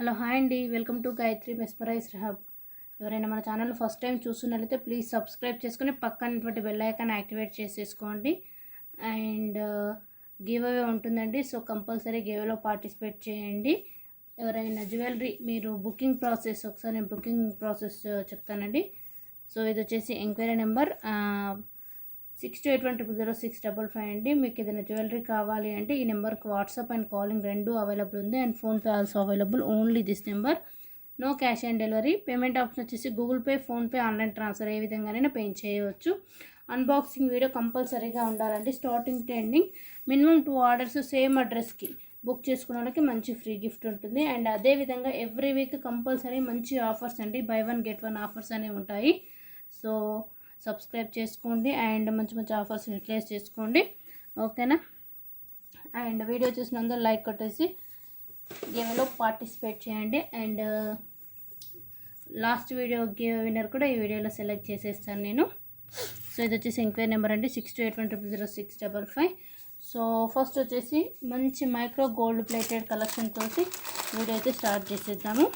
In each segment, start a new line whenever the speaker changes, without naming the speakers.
Hello hi అండి, welcome to Gayatri mesmerised hub. ఎవరైనా మన ఛానల్ ఫస్ట్ టైం చూస్తున్నట్లయితే ప్లీజ్ సబ్స్క్రైబ్ చేసుకుని పక్కనటువంటి బెల్ ఐకాన్ యాక్టివేట్ చేసేసుకోండి. అండ్ గివ్ అవే ఉంటుందండి, సో కంపల్సరీ గివ్ అవేలో పార్టిసిపేట్ చేయండి. ఎవరైనా జ్యువెలరీ మీరు బుకింగ్ ప్రాసెస్ ఒకసారి నేను బుకింగ్ ప్రాసెస్ చెప్తానండి. సో ఇది వచ్చేసి ఎంక్వైరీ నెంబర్ 6281000655 అండి. మీకు ఏదైనా జ్యువెలరీ కావాలి అంటే ఈ నెంబర్కి వాట్సాప్ అండ్ కాలింగ్ రెండు అవైలబుల్ ఉంది. And PhonePe also available, only this number. No cash on delivery. Payment option వచ్చేసి Google Pay, PhonePe, online transfer ఏ విధంగానైనా పే చేయవచ్చు. అన్బాక్సింగ్ వీడియో కంపల్సరీగా ఉండాలండి, starting to ending. Minimum 2 orders same అడ్రస్కి book చేసుకున్న వాళ్ళకి మంచి ఫ్రీ గిఫ్ట్ ఉంటుంది. అండ్ అదేవిధంగా ఎవ్రీ వీక్ కంపల్సరీ మంచి ఆఫర్స్ అండి, బై 1 get 1 ఆఫర్స్ అనేవి ఉంటాయి. సో సబ్స్క్రైబ్ చేసుకోండి అండ్ మంచి మంచి ఆఫర్స్ యూటిలైజ్ చేసుకోండి, ఓకేనా. అండ్ వీడియో చూసినందుకు లైక్ కొట్టేసి గేమ్లో పార్టిసిపేట్ చేయండి. And last video game winner కూడా ఈ వీడియోలో సెలెక్ట్ చేసేస్తాను నేను. సో ఇది వచ్చేసి ఎంక్వైరీ నెంబర్ అండి, 6281000655. సో ఫస్ట్ వచ్చేసి మంచి మైక్రో గోల్డ్ ప్లేటెడ్ కలెక్షన్ తోటి వీడియో అయితే స్టార్ట్ చేసేద్దాము.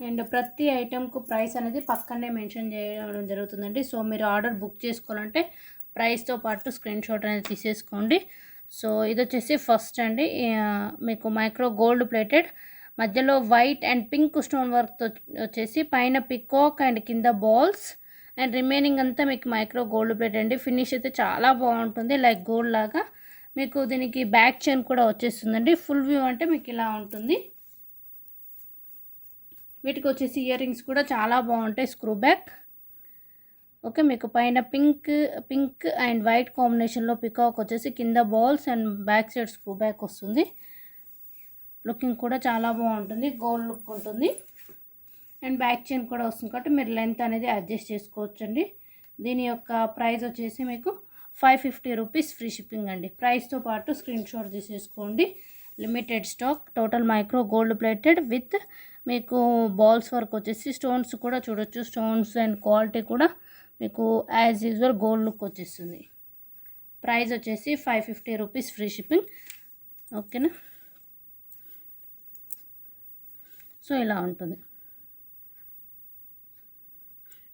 అండ్ ప్రతి ఐటెంకు ప్రైస్ అనేది పక్కనే మెన్షన్ చేయడం జరుగుతుందండి. సో మీరు ఆర్డర్ బుక్ చేసుకోవాలంటే ప్రైస్తో పాటు స్క్రీన్ షాట్ అనేది తీసేసుకోండి. సో ఇది వచ్చేసి ఫస్ట్ అండి, మీకు మైక్రో గోల్డ్ ప్లేటెడ్, మధ్యలో వైట్ అండ్ పింక్ స్టోన్ వర్క్తో వచ్చేసి పైన పికాక్ అండ్ కింద బాల్స్ అండ్ రిమైనింగ్ అంతా మీకు మైక్రో గోల్డ్ ప్లేట్ అండి. ఫినిష్ అయితే చాలా బాగుంటుంది, లైక్ గోల్డ్ లాగా. మీకు దీనికి బ్యాక్ చైన్ కూడా వచ్చేస్తుందండి. ఫుల్ వ్యూ అంటే మీకు ఇలా ఉంటుంది. వీటికి వచ్చేసి ఇయర్ రింగ్స్ కూడా చాలా బాగుంటాయి, స్క్రూ బ్యాక్. ఓకే, మీకు పైన పింక్ అండ్ వైట్ కాంబినేషన్లో పికాక్ వచ్చేసి కింద balls and back side screw back వస్తుంది. లుకింగ్ కూడా చాలా బాగుంటుంది, గోల్డ్ లుక్ ఉంటుంది. అండ్ బ్యాక్ చైన్ కూడా వస్తుంది కాబట్టి మీరు లెంత్ అనేది అడ్జస్ట్ చేసుకోవచ్చు అండి. దీని యొక్క ప్రైస్ వచ్చేసి మీకు 550 రూపీస్ ఫ్రీ షిప్పింగ్ అండి. ప్రైస్తో పాటు స్క్రీన్ షాట్ తీసేసుకోండి. Limited stock, total micro gold plated with మీకు బాల్స్ వర్క్ వచ్చేసి స్టోన్స్ కూడా చూడొచ్చు. స్టోన్స్ అండ్ క్వాలిటీ కూడా మీకు యాజ్ యూజువల్ గోల్డ్ లుక్ వచ్చేస్తుంది. ప్రైస్ వచ్చేసి 550 రూపీస్ ఫ్రీ షిప్పింగ్, ఓకేనా. సో ఇలా ఉంటుంది.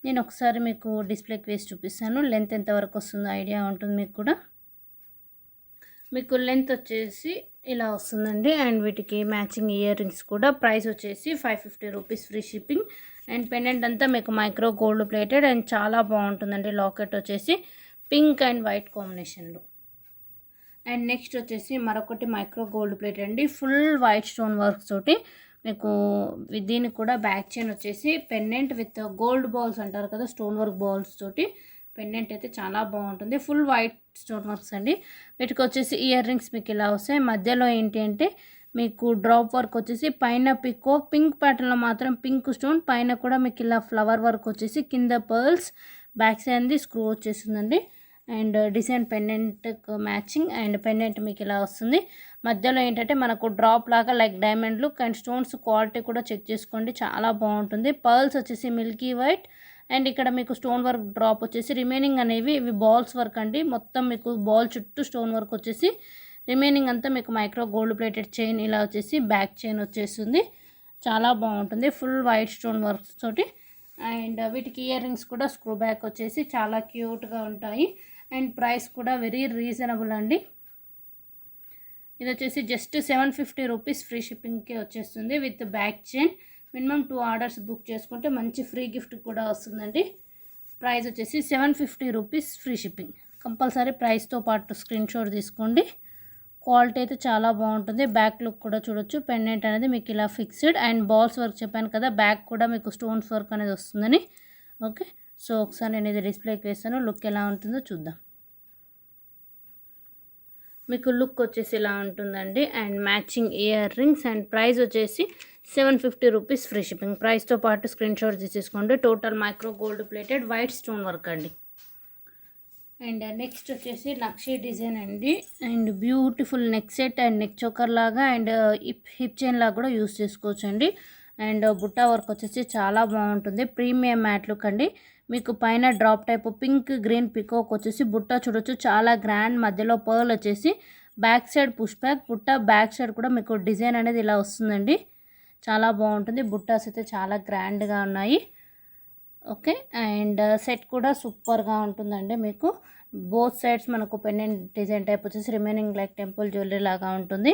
నేను ఒకసారి మీకు డిస్ప్లేకి వేసి చూపిస్తాను, లెంత్ ఎంతవరకు వస్తుందో ఐడియా ఉంటుంది మీకు కూడా. మీకు లెంత్ వచ్చేసి ఇలా వస్తుందండి. అండ్ వీటికి మ్యాచింగ్ ఇయర్ రింగ్స్ కూడా. ప్రైస్ వచ్చేసి 550 rupees free shipping. And pendant అంతా మీకు మైక్రో గోల్డ్ ప్లేటెడ్ అండ్ చాలా బాగుంటుందండి. లాకెట్ వచ్చేసి పింక్ అండ్ వైట్ కాంబినేషన్లో. అండ్ నెక్స్ట్ వచ్చేసి మరొకటి మైక్రో గోల్డ్ ప్లేటెడ్ అండి, ఫుల్ వైట్ స్టోన్ వర్క్స్ తోటి మీకు. దీనికి కూడా బ్యాక్ చైన్ వచ్చేసి పెండెంట్ విత్ గోల్డ్ బాల్స్ అంటారు కదా, స్టోన్ వర్క్ బాల్స్ తోటి పెండెంట్ అయితే చాలా బాగుంటుంది. ఫుల్ వైట్ స్టోన్ వర్క్స్ అండి. వీటికి వచ్చేసి ఇయర్ రింగ్స్ మీకు ఇలా వస్తాయి. మధ్యలో ఏంటి అంటే మీకు డ్రాప్ వర్క్ వచ్చేసి పైన పికాక్ పింక్ ప్యాటర్న్లో మాత్రం పింక్ స్టోన్, పైన కూడా మీకు ఇలా ఫ్లవర్ వర్క్ వచ్చేసి కింద పర్ల్స్, బ్యాక్ సైడ్ స్క్రూ వచ్చేసిందండి. And design pendant matching. And pendant మీకు ఇలా వస్తుంది. మధ్యలో ఏంటంటే మనకు డ్రాప్ లాగా like diamond look. And stones quality కూడా చెక్ చేసుకోండి, చాలా బాగుంటుంది. పర్ల్స్ వచ్చేసి మిల్కీ వైట్. అండ్ ఇక్కడ మీకు స్టోన్ వర్క్ డ్రాప్ వచ్చేసి రిమైనింగ్ అనేవి ఇవి బాల్స్ వర్క్ అండి. మొత్తం మీకు బాల్ చుట్టూ స్టోన్ వర్క్ వచ్చేసి రిమైనింగ్ అంతా మీకు మైక్రో గోల్డ్ ప్లేటెడ్ చైన్ ఇలా వచ్చేసి బ్యాక్ చైన్ వచ్చేస్తుంది. చాలా బాగుంటుంది, ఫుల్ వైట్ స్టోన్ వర్క్స్ తోటి. అండ్ వీటికి ఇయర్ రింగ్స్ కూడా స్క్రూ బ్యాక్ వచ్చేసి చాలా క్యూట్గా ఉంటాయి. అండ్ ప్రైస్ కూడా వెరీ రీజనబుల్ అండి. ఇది వచ్చేసి జస్ట్ 750 రూపీస్ ఫ్రీ షిప్పింగ్కే వచ్చేస్తుంది with back chain. Minimum 2 orders book చేసుకుంటే మంచి ఫ్రీ గిఫ్ట్ కూడా వస్తుందండి. ప్రైస్ వచ్చేసి 750 రూపీస్ ఫ్రీ షిప్పింగ్. కంపల్సరీ ప్రైస్తో పాటు స్క్రీన్ షాట్ తీసుకోండి. క్వాలిటీ అయితే చాలా బాగుంటుంది. బ్యాక్ లుక్ కూడా చూడొచ్చు. పెండెంట్ అనేది మీకు ఇలా ఫిక్స్డ్ అండ్ బాల్స్ వర్క్ చెప్పాను కదా, బ్యాక్ కూడా మీకు స్టోన్స్ వర్క్ అనేది వస్తుందని. ఓకే, సో ఒకసారి నేను ఇది డిస్ప్లేకి వేస్తాను, లుక్ ఎలా ఉంటుందో చూద్దాం. మీకు లుక్ వచ్చేసి ఇలా ఉంటుందండి. And matching ear rings. And price వచ్చేసి 750 రూపీస్ ఫ్రీ షిప్పింగ్. ప్రైస్తో పాటు స్క్రీన్ షాట్ తీసేసుకోండి. Total micro gold plated white stone work అండి. అండ్ నెక్స్ట్ వచ్చేసి నక్షి డిజైన్ అండి. And beautiful neck set and neck choker లాగా అండ్ హిప్ చైన్ లాగా కూడా యూస్ చేసుకోవచ్చు అండి. అండ్ బుట్టా వర్క్ వచ్చేసి చాలా బాగుంటుంది, ప్రీమియం మ్యాట్ లుక్ అండి. మీకు పైన drop type pink green peacock వచ్చేసి బుట్ట చూడొచ్చు, చాలా గ్రాండ్. మధ్యలో పర్ల్ వచ్చేసి బ్యాక్ సైడ్ పుష్ బ్యాక్, బుట్ట బ్యాక్ సైడ్ కూడా మీకు డిజైన్ అనేది ఇలా వస్తుందండి. చాలా బాగుంటుంది. బుట్టాస్ అయితే చాలా గ్రాండ్గా ఉన్నాయి. ఓకే, అండ్ సెట్ కూడా సూపర్గా ఉంటుందండి. మీకు బోత్ సైడ్స్ మనకు పెండెంట్ డిజైన్ టైప్ వచ్చేసి రిమైనింగ్ లైక్ టెంపుల్ జ్యువెలరీ లాగా ఉంటుంది.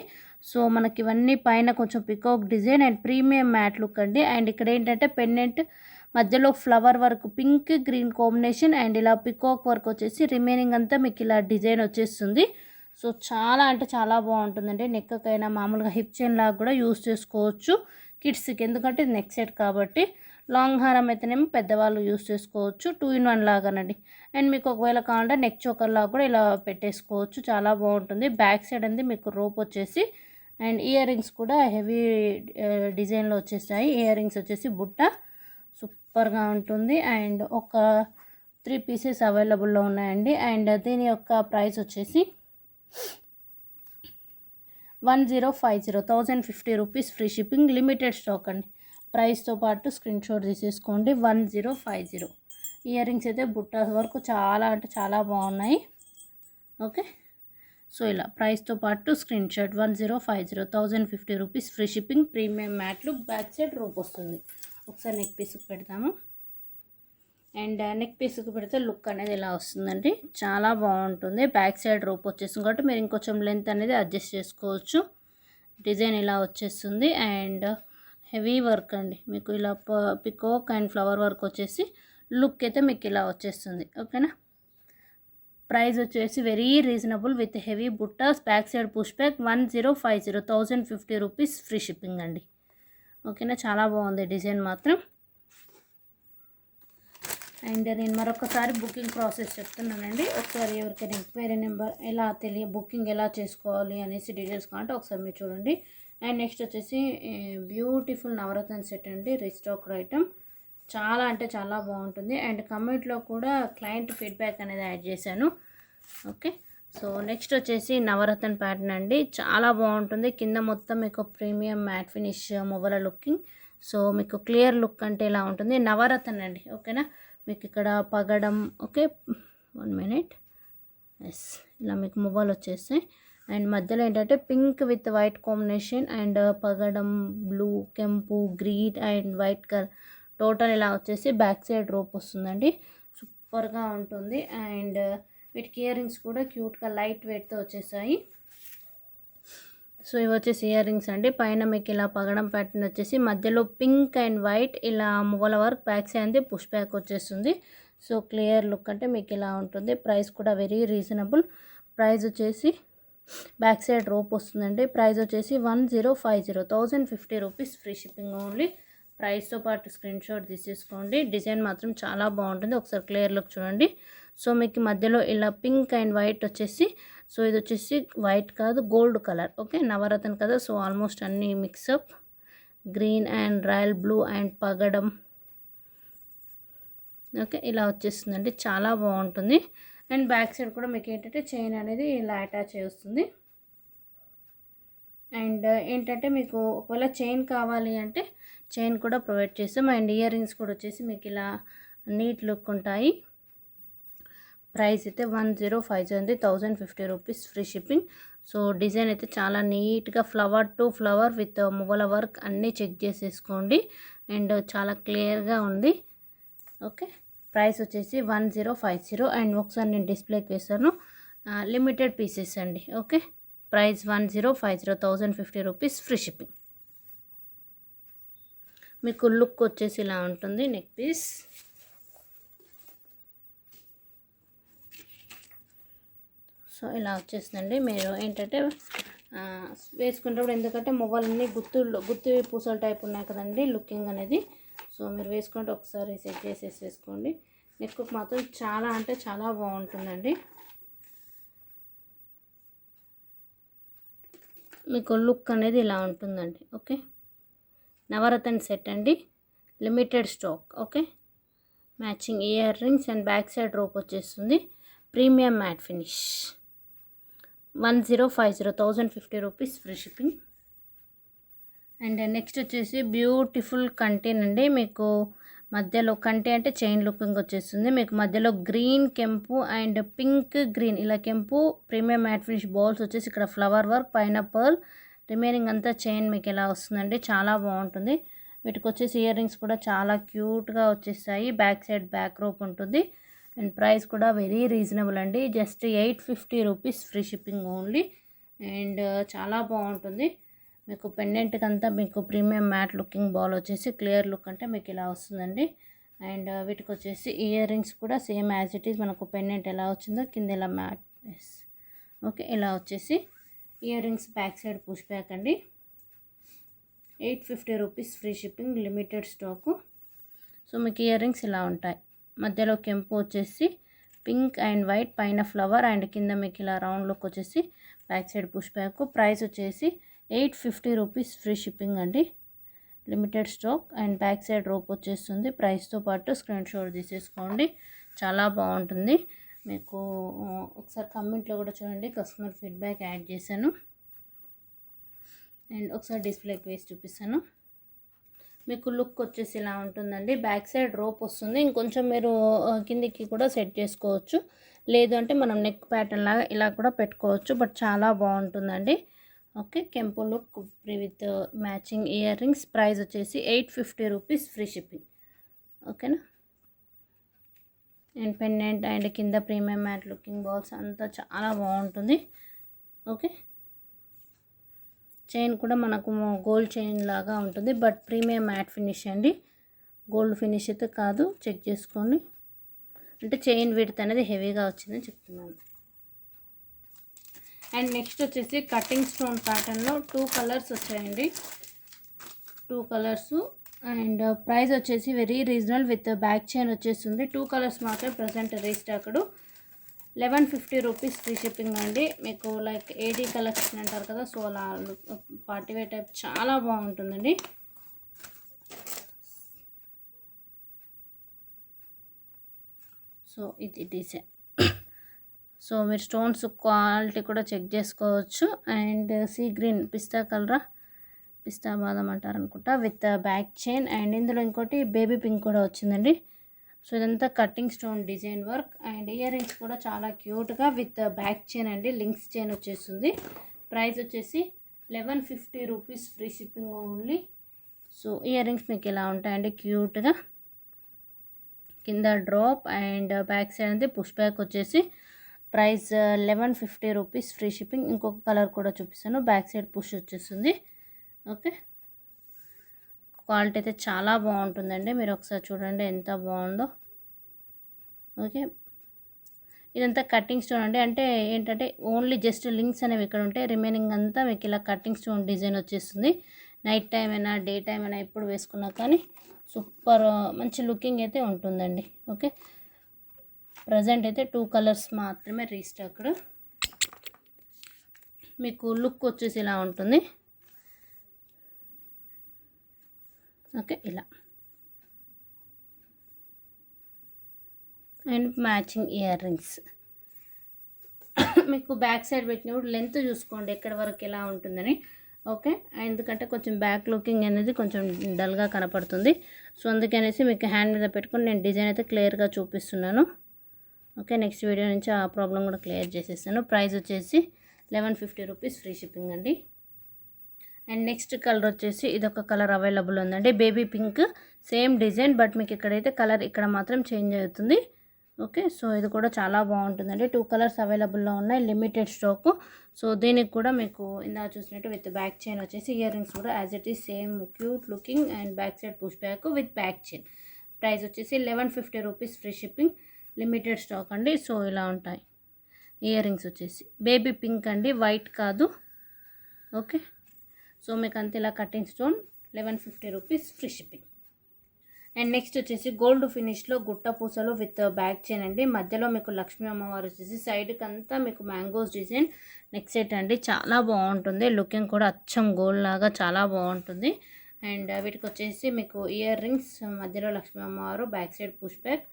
సో మనకి ఇవన్నీ పైన కొంచెం peacock design and premium matte look అండి. అండ్ ఇక్కడ ఏంటంటే పెండెంట్ మధ్యలో flower work, pink green combination and ఇలా పికాక్ వర్క్ వచ్చేసి రిమైనింగ్ అంతా మీకు ఇలా డిజైన్ వచ్చేస్తుంది. సో చాలా అంటే చాలా బాగుంటుందండి. నెక్కకైనా మామూలుగా హిప్ చైన్ లాగా కూడా యూస్ చేసుకోవచ్చు కిడ్స్కి, ఎందుకంటే ఇది నెక్ సెట్ కాబట్టి. లాంగ్ హారం అయితేనేమో పెద్దవాళ్ళు యూస్ చేసుకోవచ్చు, 2 in 1 లాగానండి. అండ్ మీకు ఒకవేళ కావాలంటే నెక్ చోకర్ లాగా కూడా ఇలా పెట్టేసుకోవచ్చు, చాలా బాగుంటుంది. బ్యాక్ సైడ్ అంది మీకు రోప్ వచ్చేసి అండ్ ఇయర్ రింగ్స్ కూడా హెవీ డిజైన్లో వచ్చేసాయి. ఇయర్ రింగ్స్ వచ్చేసి బుట్ట సూపర్గా ఉంటుంది. అండ్ ఒక 3 పీసెస్ అవైలబుల్లో ఉన్నాయండి. అండ్ దీని యొక్క ప్రైస్ వచ్చేసి 1050 rupees, free shipping, limited stock అండి. ప్రైస్తో పాటు స్క్రీన్ షాట్ తీసేసుకోండి. 1050. ఇయర్ రింగ్స్ అయితే బుట్ట వరకు చాలా అంటే చాలా బాగున్నాయి. ఓకే, సో ఇలా ప్రైస్తో పాటు screen shot 1050 rupees, free shipping, premium మ్యాట్లు, బ్యాక్ సైడ్ రోప్ వస్తుంది. ఒకసారి నెక్ పీస్కి పెడతాము. అండ్ నెక్ పీస్కి పెడితే లుక్ అనేది ఇలా వస్తుందండి, చాలా బాగుంటుంది. బ్యాక్ సైడ్ రోప్ వచ్చేస్తుంది కాబట్టి మీరు ఇంకొంచెం లెంత్ అనేది అడ్జస్ట్ చేసుకోవచ్చు. డిజైన్ ఇలా వచ్చేస్తుంది అండ్ హెవీ వర్క్ అండి. మీకు ఇలా పికాక్ అండ్ ఫ్లవర్ వర్క్ వచ్చేసి లుక్ అయితే మీకు ఇలా వచ్చేస్తుంది. ఓకేనా, ప్రైస్ వచ్చేసి వెరీ రీజనబుల్ విత్ హెవీ బుట్టాస్, back side push back, 1050 rupees, free shipping అండి. ఓకేనా, చాలా బాగుంది డిజైన్ మాత్రం. అండ్ నేను మరొకసారి బుకింగ్ ప్రాసెస్ చెప్తున్నానండి. ఒకసారి ఎవరికైనా ఎంక్వైరీ నెంబర్ ఎలా బుకింగ్ ఎలా చేసుకోవాలి అనేసి డీటెయిల్స్ కావాలంటే ఒకసారి మీరు చూడండి. అండ్ నెక్స్ట్ వచ్చేసి బ్యూటిఫుల్ నవరత్న సెట్ అండి, రీస్టాక్డ్ ఐటమ్, చాలా అంటే చాలా బాగుంటుంది. అండ్ కమెంట్లో కూడా క్లయింట్ ఫీడ్బ్యాక్ అనేది యాడ్ చేశాను. ఓకే, సో నెక్స్ట్ వచ్చేసి నవరత్న ప్యాటర్న్ అండి, చాలా బాగుంటుంది. కింద మొత్తం మీకు ప్రీమియం మ్యాట్ ఫినిష్ మువ్వల లుకింగ్. సో మీకు క్లియర్ లుక్ అంటే ఇలా ఉంటుంది. నవరత్న అండి. ఓకేనా, మీకు ఇక్కడ పగడం. Okay, 1 minute. ఎస్, ఇలా మీకు మువ్వలు వచ్చేస్తాయి. అండ్ మధ్యలో ఏంటంటే pink with white combination and పగడం బ్లూ, కెంపు, green and white colour total ఇలా వచ్చేసి బ్యాక్ సైడ్ రోప్ వస్తుందండి, సూపర్గా ఉంటుంది. అండ్ వీటికి ఇయర్ రింగ్స్ కూడా క్యూట్గా లైట్ వెయిట్తో వచ్చేసాయి. సో ఇవి వచ్చేసి ఇయర్ రింగ్స్ అండి. పైన మీకు ఇలా పగడం ప్యాటర్న్ వచ్చేసి మధ్యలో పింక్ అండ్ వైట్ ఇలా మువ్వల work, back side push back వచ్చేస్తుంది. సో క్లియర్ లుక్ అంటే మీకు ఇలా ఉంటుంది. ప్రైస్ కూడా వెరీ రీజనబుల్. ప్రైస్ వచ్చేసి బ్యాక్ సైడ్ రోప్ వస్తుందండి. ప్రైస్ వచ్చేసి 1050 రూపీస్, ఫ్రీ షిప్పింగ్ ఓన్లీ. ప్రైస్తో పాటు స్క్రీన్ షాట్ తీసేసుకోండి. డిజైన్ మాత్రం చాలా బాగుంటుంది. ఒకసారి క్లియర్ లుక్ చూడండి. సో మీకు మధ్యలో ఇలా పింక్ అండ్ వైట్ వచ్చేసి, సో ఇది వచ్చేసి వైట్ కాదు గోల్డ్ కలర్. ఓకే, నవరత్న కదా, సో ఆల్మోస్ట్ అన్నీ mix up. Green and royal blue and పగడం. ఓకే, ఇలా వచ్చేస్తుందండి, చాలా బాగుంటుంది. అండ్ బ్యాక్ సైడ్ కూడా మీకు ఏంటంటే చైన్ అనేది ఇలా అటాచ్ చేస్తుంది. అండ్ ఏంటంటే మీకు ఒకవేళ చైన్ కావాలి అంటే చైన్ కూడా ప్రొవైడ్ చేస్తాం. అండ్ ఇయర్ రింగ్స్ కూడా వచ్చేసి మీకు ఇలా నీట్ లుక్ ఉంటాయి. ప్రైస్ అయితే 1050 rupees, free shipping. So design అయితే చాలా నీట్గా ఫ్లవర్ టు ఫ్లవర్ విత్ మువ్వల వర్క్ అన్నీ చెక్ చేసేసుకోండి. అండ్ చాలా క్లియర్గా ఉంది. ఓకే, ప్రైస్ వచ్చేసి 1050. అండ్ ఒకసారి నేను డిస్ప్లేకి వేస్తాను, లిమిటెడ్ పీసెస్ అండి. Okay, price 1050 rupees, free shipping. మీకు లుక్ వచ్చేసి ఇలా ఉంటుంది. నెక్ పీస్ సో ఇలా వచ్చేస్తుందండి. మీరు ఏంటంటే వేసుకునేటప్పుడు, ఎందుకంటే మొబైల్ని గుత్తి పూసల టైప్ ఉన్నాయి కదండి లుకింగ్ అనేది. సో మీరు వేసుకుంటే ఒకసారి సెట్ చేసేసి వేసుకోండి. నెక్ మాత్రం చాలా అంటే చాలా బాగుంటుందండి. మీకు లుక్ అనేది ఇలా ఉంటుందండి. ఓకే, నవరత్న సెట్ అండి, limited stock. Okay, matching ear rings and back side rope వచ్చేస్తుంది. Premium matte finish. 1050 rupees, free shipping. And next వచ్చేసి బ్యూటిఫుల్ కంటైన్ అండి. మీకు మధ్యలో కంటే అంటే చైన్ లుకింగ్ వచ్చేస్తుంది. మీకు మధ్యలో గ్రీన్, కెంపు అండ్ పింక్, గ్రీన్ ఇలా కెంపు ప్రీమియం మ్యాట్ ఫినిష్ బాల్స్ వచ్చేసి ఇక్కడ ఫ్లవర్ వర్క్, పైన పర్ల్, రిమైనింగ్ అంతా చైన్ మీకు ఎలా వస్తుందండి. చాలా బాగుంటుంది. వీటికి వచ్చేసి ఇయర్ రింగ్స్ కూడా చాలా క్యూట్గా వచ్చేస్తాయి. బ్యాక్ సైడ్ బ్యాక్ రోప్ ఉంటుంది. అండ్ ప్రైస్ కూడా వెరీ రీజనబుల్ అండి. Just 850 rupees, free shipping only. And చాలా బాగుంటుంది. మీకు పెండెంట్కి అంతా మీకు ప్రీమియం మ్యాట్ లుకింగ్ బాల్ వచ్చేసి క్లియర్ లుక్ అంటే మీకు ఇలా వస్తుందండి. అండ్ వీటికి వచ్చేసి ఇయర్ రింగ్స్ కూడా సేమ్ యాజ్ ఇట్ ఈజ్ మనకు పెండెంట్ ఎలా వచ్చిందో కింద ఇలా మ్యాట్ ఓకే ఇలా వచ్చేసి ear rings back side push back అండి. 850 rupees, free shipping, limited stock. So మీకు ఇయర్ రింగ్స్ ఇలా ఉంటాయి. మధ్యలో కెంపు వచ్చేసి పింక్ అండ్ వైట్, పైన ఫ్లవర్ అండ్ కింద మీకు ఇలా రౌండ్ లుక్ వచ్చేసి back side push back. Price వచ్చేసి 850 రూపీస్, ఫ్రీ షిప్పింగ్ అండి, limited stock. And back side rope వచ్చేస్తుంది. ప్రైస్తో పాటు స్క్రీన్ షాట్ తీసేసుకోండి. చాలా బాగుంటుంది. మీకు ఒకసారి కమెంట్లో కూడా చూడండి, కస్టమర్ ఫీడ్బ్యాక్ యాడ్ చేశాను. అండ్ ఒకసారి డిస్ప్లేకి వేసి చూపిస్తాను. మీకు లుక్ వచ్చేసి ఇలా ఉంటుందండి. బ్యాక్ సైడ్ రోప్ వస్తుంది. ఇంకొంచెం మీరు కిందికి కూడా సెట్ చేసుకోవచ్చు. లేదు అంటే మనం నెక్ ప్యాటర్న్ లాగా ఇలా కూడా పెట్టుకోవచ్చు. బట్ చాలా బాగుంటుందండి. ఓకే, కెంపు look with matching ear rings. Price వచ్చేసి 850 రూపీస్, ఫ్రీ షిప్పింగ్. ఓకేనా. అండ్ పెండెంట్ అండ్ కింద ప్రీమియం మ్యాట్ లుకింగ్ బాల్స్ అంతా చాలా బాగుంటుంది. ఓకే, చైన్ కూడా మనకు గోల్డ్ చైన్ లాగా ఉంటుంది. బట్ ప్రీమియం మ్యాట్ ఫినిష్ అండి, గోల్డ్ ఫినిష్ అయితే కాదు. చెక్ చేసుకోండి. అంటే చైన్ విడ్త్ అనేది హెవీగా వచ్చిందని చెప్తున్నాను. అండ్ నెక్స్ట్ వచ్చేసి కటింగ్ స్టోన్ ప్యాటర్న్లో 2 కలర్స్ వచ్చాయండి. 2 కలర్స్. అండ్ ప్రైస్ వచ్చేసి very reasonable with back chain వచ్చేస్తుంది. 2 కలర్స్ మాత్రమే present restocked. 1150 rupees, free shipping అండి. మీకు లైక్ ఏడీ కలెక్షన్ అంటారు కదా, సో అలా పార్టీ వేర్ టైప్ చాలా బాగుంటుందండి. సో ఇది డిజైన్. సో మీరు స్టోన్స్ క్వాలిటీ కూడా చెక్ చేసుకోవచ్చు. అండ్ సీ గ్రీన్, పిస్తా కలరా, పిస్తా బాదం అంటారు అనుకుంటా, విత్ బ్యాక్ చైన్. అండ్ ఇందులో ఇంకోటి బేబీ పింక్ కూడా వచ్చిందండి. సో ఇదంతా cutting stone design work. And ear rings కూడా చాలా క్యూట్గా విత్ బ్యాక్ చైన్ అండి, లింక్స్ చైన్ వచ్చేస్తుంది. ప్రైస్ వచ్చేసి 1150 rupees, free shipping only. So ear rings మీకు ఇలా ఉంటాయండి క్యూట్గా. కింద డ్రాప్ అండ్ బ్యాక్ సైడ్ అనేది పుష్ బ్యాక్ వచ్చేసి. Price 1150 rupees, free shipping. ఇంకొక కలర్ కూడా చూపిస్తాను. బ్యాక్ సైడ్ పుష్ వచ్చేస్తుంది. ఓకే, క్వాలిటీ అయితే చాలా బాగుంటుందండి. మీరు ఒకసారి చూడండి ఎంత బాగుందో. ఓకే, ఇదంతా కటింగ్ స్టోన్ అండి. అంటే ఏంటంటే ఓన్లీ జస్ట్ లింక్స్ అనేవి ఇక్కడ ఉంటాయి. రిమైనింగ్ అంతా మీకు ఇలా కటింగ్ స్టోన్ డిజైన్ వచ్చేస్తుంది. నైట్ టైం అయినా డే టైం అయినా ఎప్పుడు వేసుకున్నా కానీ సూపర్ మంచి లుకింగ్ అయితే ఉంటుందండి. ఓకే, ప్రజెంట్ అయితే 2 కలర్స్ మాత్రమే రీస్టాక్డ్. మీకు లుక్ వచ్చేసి ఇలా ఉంటుంది. ఓకే, ఇలా. And matching ear rings. మీకు బ్యాక్ సైడ్ పెట్టినప్పుడు లెంత్ చూసుకోండి ఎక్కడి వరకు ఎలా ఉంటుందని. ఓకే, ఎందుకంటే కొంచెం బ్యాక్ లుకింగ్ అనేది కొంచెం డల్గా కనపడుతుంది. సో అందుకనేసి మీకు హ్యాండ్ మీద పెట్టుకొని నేను డిజైన్ అయితే క్లియర్గా చూపిస్తున్నాను. ఓకే, నెక్స్ట్ వీడియో నుంచి ఆ ప్రాబ్లం కూడా క్లియర్ చేసేస్తాను. ప్రైస్ వచ్చేసి 1150 రూపీస్, ఫ్రీ షిప్పింగ్ అండి. అండ్ నెక్స్ట్ కలర్ వచ్చేసి ఇదొక కలర్ అవైలబుల్ ఉందండి, baby pink. Same design but మీకు ఇక్కడైతే కలర్ ఇక్కడ మాత్రం చేంజ్ అవుతుంది. ఓకే, సో ఇది కూడా చాలా బాగుంటుందండి. 2 కలర్స్ అవైలబుల్లో ఉన్నాయి, లిమిటెడ్ స్టాక్. సో దీనికి కూడా మీకు ఇందా చూసినట్టు విత్ బ్యాక్ చైన్ వచ్చేసి ఇయర్ రింగ్స్ కూడా as it is same cute looking and back side push back with back chain. Price వచ్చేసి 1150 rupees, free shipping, limited stock అండి. సో ఇలా ఉంటాయి ఇయర్ రింగ్స్ వచ్చేసి. బేబీ పింక్ అండి, వైట్ కాదు. Okay, so మీకు అంతే ఇలా cutting stone 1150 rupees, free shipping. And next వచ్చేసి గోల్డ్ ఫినిష్లో గుట్ట పూసలు విత్ బ్యాక్ చైన్ అండి. మధ్యలో మీకు లక్ష్మీ అమ్మవారు వచ్చేసి, సైడ్కి అంతా మీకు మ్యాంగోస్ డిజైన్ నెక్ సెట్ అండి. చాలా బాగుంటుంది, లుకింగ్ కూడా అచ్చం గోల్డ్ లాగా చాలా బాగుంటుంది. అండ్ వీటికి వచ్చేసి మీకు ఇయర్ రింగ్స్, మధ్యలో లక్ష్మీ అమ్మవారు, back side push back.